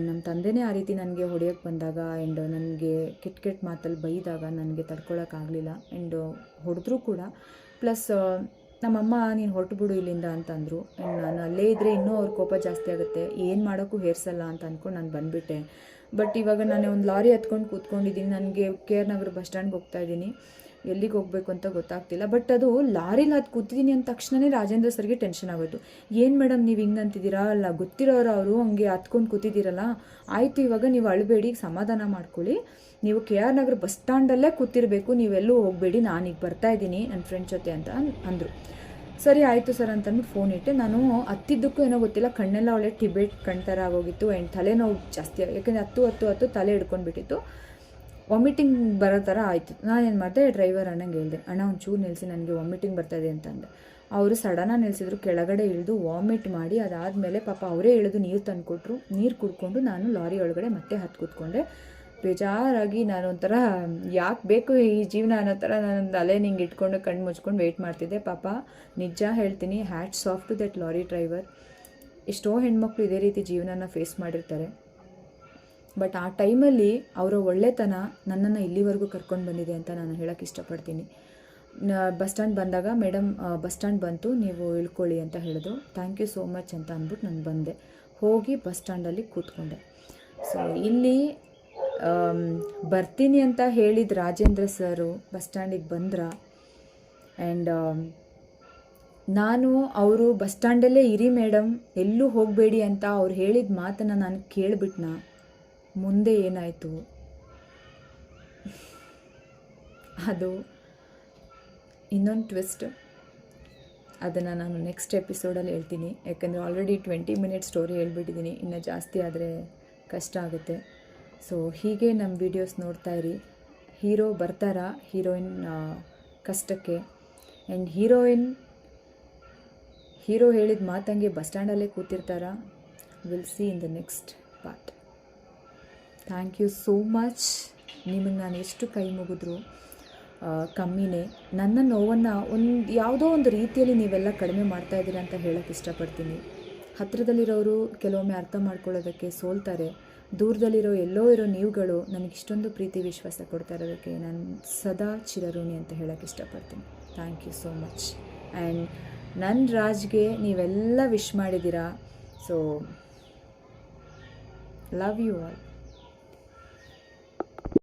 ನಮ್ಮ ತಂದೆನೇ ಆ ರೀತಿ ನನಗೆ ಹೊಡೆಯೋಕ್ಕೆ ಬಂದಾಗ, ಆ್ಯಂಡ್ ನನಗೆ ಕೆಟ್ಟ ಮಾತಲ್ಲಿ ಬೈದಾಗ ನನಗೆ ತಡ್ಕೊಳಕ್ಕಾಗಲಿಲ್ಲ. ಆ್ಯಂಡ್ ಹೊಡೆದ್ರೂ ಕೂಡ. ಪ್ಲಸ್ ನಮ್ಮಮ್ಮ ನೀನು ಹೊರಟುಬಿಡು ಇಲ್ಲಿಂದ ಅಂತಂದರು. ಆ್ಯಂಡ್ ನಾನು ಅಲ್ಲೇ ಇದ್ದರೆ ಇನ್ನೂ ಅವ್ರ ಕೋಪ ಜಾಸ್ತಿ ಆಗುತ್ತೆ, ಏನು ಮಾಡೋಕ್ಕೂ ಹೇರಿಸಲ್ಲ ಅಂತ ಅಂದ್ಕೊಂಡು ನಾನು ಬಂದುಬಿಟ್ಟೆ. ಬಟ್ ಇವಾಗ ನಾನು ಒಂದು ಲಾರಿ ಹತ್ಕೊಂಡು ಕೂತ್ಕೊಂಡಿದ್ದೀನಿ. ನನಗೆ KR ನಗರ ಬಸ್ ಸ್ಟ್ಯಾಂಡ್ಗೆ ಹೋಗ್ತಾ ಇದ್ದೀನಿ. ಎಲ್ಲಿಗೆ ಹೋಗಬೇಕು ಅಂತ ಗೊತ್ತಾಗ್ತಿಲ್ಲ. ಬಟ್ ಅದು ಲಾರಿಲಿ ಅದು ಕೂತಿದ್ದೀನಿ ಅಂದ ತಕ್ಷಣವೇ ರಾಜೇಂದ್ರ ಸರ್ಗೆ ಟೆನ್ಷನ್ ಆಗೋದು. ಏನು ಮೇಡಮ್ ನೀವು ಹಿಂಗೆ ಅಂತಿದ್ದೀರಾ, ಅಲ್ಲ ಗೊತ್ತಿರೋರು ಅವರು ಹಂಗೆ ಹತ್ಕೊಂಡು ಕೂತಿದ್ದೀರಲ್ಲ, ಆಯಿತು ಇವಾಗ ನೀವು ಅಳಬೇಡಿ, ಸಮಾಧಾನ ಮಾಡ್ಕೊಳ್ಳಿ, ನೀವು KR ನಗರ ಬಸ್ ಸ್ಟ್ಯಾಂಡಲ್ಲೇ ಕೂತಿರಬೇಕು, ನೀವೆಲ್ಲೂ ಹೋಗಬೇಡಿ, ನಾನೀಗ ಬರ್ತಾಯಿದ್ದೀನಿ ನನ್ನ ಫ್ರೆಂಡ್ ಜೊತೆ ಅಂತ ಅಂದರು. ಸರಿ ಆಯಿತು ಸರ್ ಅಂತಂದ್ಬಿಟ್ಟು ಫೋನ್ ಇಟ್ಟೆ. ನಾನು ಹತ್ತಿದ್ದಕ್ಕೂ ಏನೋ ಗೊತ್ತಿಲ್ಲ, ಕಣ್ಣೆಲ್ಲ ಒಳ್ಳೆ ಟಿಬೇಟ್ ಕಣ್ತರ ಆಗೋಗಿತ್ತು. ಆ್ಯಂಡ್ ತಲೆನೋವು ಜಾಸ್ತಿ, ಯಾಕೆಂದರೆ ಹತ್ತು ತಲೆ ಹಿಡ್ಕೊಂಡ್ಬಿಟ್ಟಿತ್ತು, ವಾಮಿಟಿಂಗ್ ಬರೋ ಥರ ಆಯಿತು. ನಾನೇನು ಮಾಡಿದೆ, ಡ್ರೈವರ್ ಅಣ್ಣಂಗೆ ಹೇಳಿದೆ, ಅಣ್ಣ ಒಂಚೂರು ನಿಲ್ಲಿಸಿ, ನನಗೆ ವಾಮಿಟಿಂಗ್ ಬರ್ತಾಯಿದೆ ಅಂತಂದೆ. ಅವರು ಸಡನ್ನಾಗಿ ನಿಲ್ಲಿಸಿದ್ರು, ಕೆಳಗಡೆ ಇಳಿದು ವಾಮಿಟ್ ಮಾಡಿ ಅದಾದಮೇಲೆ ಪಾಪ ಅವರೇ ಇಳಿದು ನೀರು ತಂದುಕೊಟ್ರು. ನೀರು ಕುಡ್ಕೊಂಡು ನಾನು ಲಾರಿ ಒಳಗಡೆ ಮತ್ತೆ ಹತ್ತು ಕೂತ್ಕೊಂಡೆ. ಬೇಜಾರಾಗಿ ನಾನು ಒಂಥರ ಯಾಕೆ ಬೇಕು ಈ ಜೀವನ ಅನ್ನೋ ಥರ ನಾನು ತಲೆ ಹಿಂಗೆ ಇಟ್ಕೊಂಡು ಕಣ್ಣು ಮುಚ್ಕೊಂಡು ವೆಯ್ಟ್ ಮಾಡ್ತಿದ್ದೆ. ಪಾಪ ನಿಜ ಹೇಳ್ತೀನಿ, hats off to that lorry driver. ಎಷ್ಟೋ ಹೆಣ್ಮಕ್ಳು ಇದೇ ರೀತಿ ಜೀವನನ ಫೇಸ್ ಮಾಡಿರ್ತಾರೆ. ಬಟ್ ಆ ಟೈಮಲ್ಲಿ ಅವರ ಒಳ್ಳೆತನ ನನ್ನನ್ನು ಇಲ್ಲಿವರೆಗೂ ಕರ್ಕೊಂಡು ಬಂದಿದೆ ಅಂತ ನಾನು ಹೇಳೋಕ್ಕೆ ಇಷ್ಟಪಡ್ತೀನಿ. ಬಸ್ ಸ್ಟ್ಯಾಂಡ್ ಬಂದಾಗ ಮೇಡಮ್ ಬಸ್ ಸ್ಟ್ಯಾಂಡ್ ಬಂತು, ನೀವು ಇಳ್ಕೊಳ್ಳಿ ಅಂತ ಹೇಳಿದ್ರು. ಥ್ಯಾಂಕ್ ಯು ಸೋ ಮಚ್ ಅಂತ ಅಂದ್ಬಿಟ್ಟು ನಾನು ಬಂದೆ. ಹೋಗಿ ಬಸ್ ಸ್ಟ್ಯಾಂಡಲ್ಲಿ ಕೂತ್ಕೊಂಡೆ. ಸೊ ಇಲ್ಲಿ ಬರ್ತೀನಿ ಅಂತ ಹೇಳಿದ ರಾಜೇಂದ್ರ ಸರು ಬಸ್ ಸ್ಟ್ಯಾಂಡಿಗೆ ಬಂದ್ರ. ಆ್ಯಂಡ್ ನಾನು ಅವರು ಬಸ್ ಸ್ಟ್ಯಾಂಡಲ್ಲೇ ಇರಿ ಮೇಡಮ್, ಎಲ್ಲೂ ಹೋಗಬೇಡಿ ಅಂತ ಅವ್ರು ಹೇಳಿದ ಮಾತನ್ನು ನಾನು ಕೇಳಿಬಿಟ್ನ. ಮುಂದೆ ಏನಾಯಿತು ಅದು ಇನ್ನೊಂದು ಟ್ವಿಸ್ಟ್. ಅದನ್ನು ನಾನು ನೆಕ್ಸ್ಟ್ ಎಪಿಸೋಡಲ್ಲಿ ಹೇಳ್ತೀನಿ, ಯಾಕಂದರೆ ಆಲ್ರೆಡಿ 20 ಮಿನಿಟ್ಸ್ ಸ್ಟೋರಿ ಹೇಳ್ಬಿಟ್ಟಿದ್ದೀನಿ. ಇನ್ನು ಜಾಸ್ತಿ ಆದರೆ ಕಷ್ಟ ಆಗುತ್ತೆ. ಸೊ ಹೀಗೆ ನಮ್ಮ ವೀಡಿಯೋಸ್ ನೋಡ್ತಾ ಇರಿ. ಹೀರೋ ಬರ್ತಾರಾ ಹೀರೋಯಿನ್ ಕಷ್ಟಕ್ಕೆ, ಆ್ಯಂಡ್ ಹೀರೋ ಹೇಳಿದ ಮಾತಂಗೆ ಬಸ್ ಸ್ಟ್ಯಾಂಡಲ್ಲೇ ಕೂತಿರ್ತಾರಾ? Will see in the next part. Thank you so much. ನಿಮಗೆ ನಾನು ಎಷ್ಟು ಕೈ ಮುಗಿದ್ರು ಕಮ್ಮಿನೇ. ನನ್ನ ನೋವನ್ನು ಯಾವುದೋ ಒಂದು ರೀತಿಯಲ್ಲಿ ನೀವೆಲ್ಲ ಕಡಿಮೆ ಮಾಡ್ತಾಯಿದ್ದೀರಾ ಅಂತ ಹೇಳೋಕ್ಕೆ ಇಷ್ಟಪಡ್ತೀನಿ. ಹತ್ತಿರದಲ್ಲಿರೋರು ಕೆಲವೊಮ್ಮೆ ಅರ್ಥ ಮಾಡ್ಕೊಳ್ಳೋದಕ್ಕೆ ಸೋಲ್ತಾರೆ. ದೂರದಲ್ಲಿರೋ ಎಲ್ಲೋ ಇರೋ ನೀವುಗಳು ನನಗಿಷ್ಟೊಂದು ಪ್ರೀತಿ ವಿಶ್ವಾಸ ಕೊಡ್ತಾ ಇರೋದಕ್ಕೆ ನಾನು ಸದಾ ಚಿರಋಣಿ ಅಂತ ಹೇಳೋಕ್ಕೆ ಇಷ್ಟಪಡ್ತೀನಿ. Thank you so much. And ನನ್ನ ರಾಜ್ಗೆ ನೀವೆಲ್ಲ ವಿಶ್ ಮಾಡಿದ್ದೀರಾ. So love you all.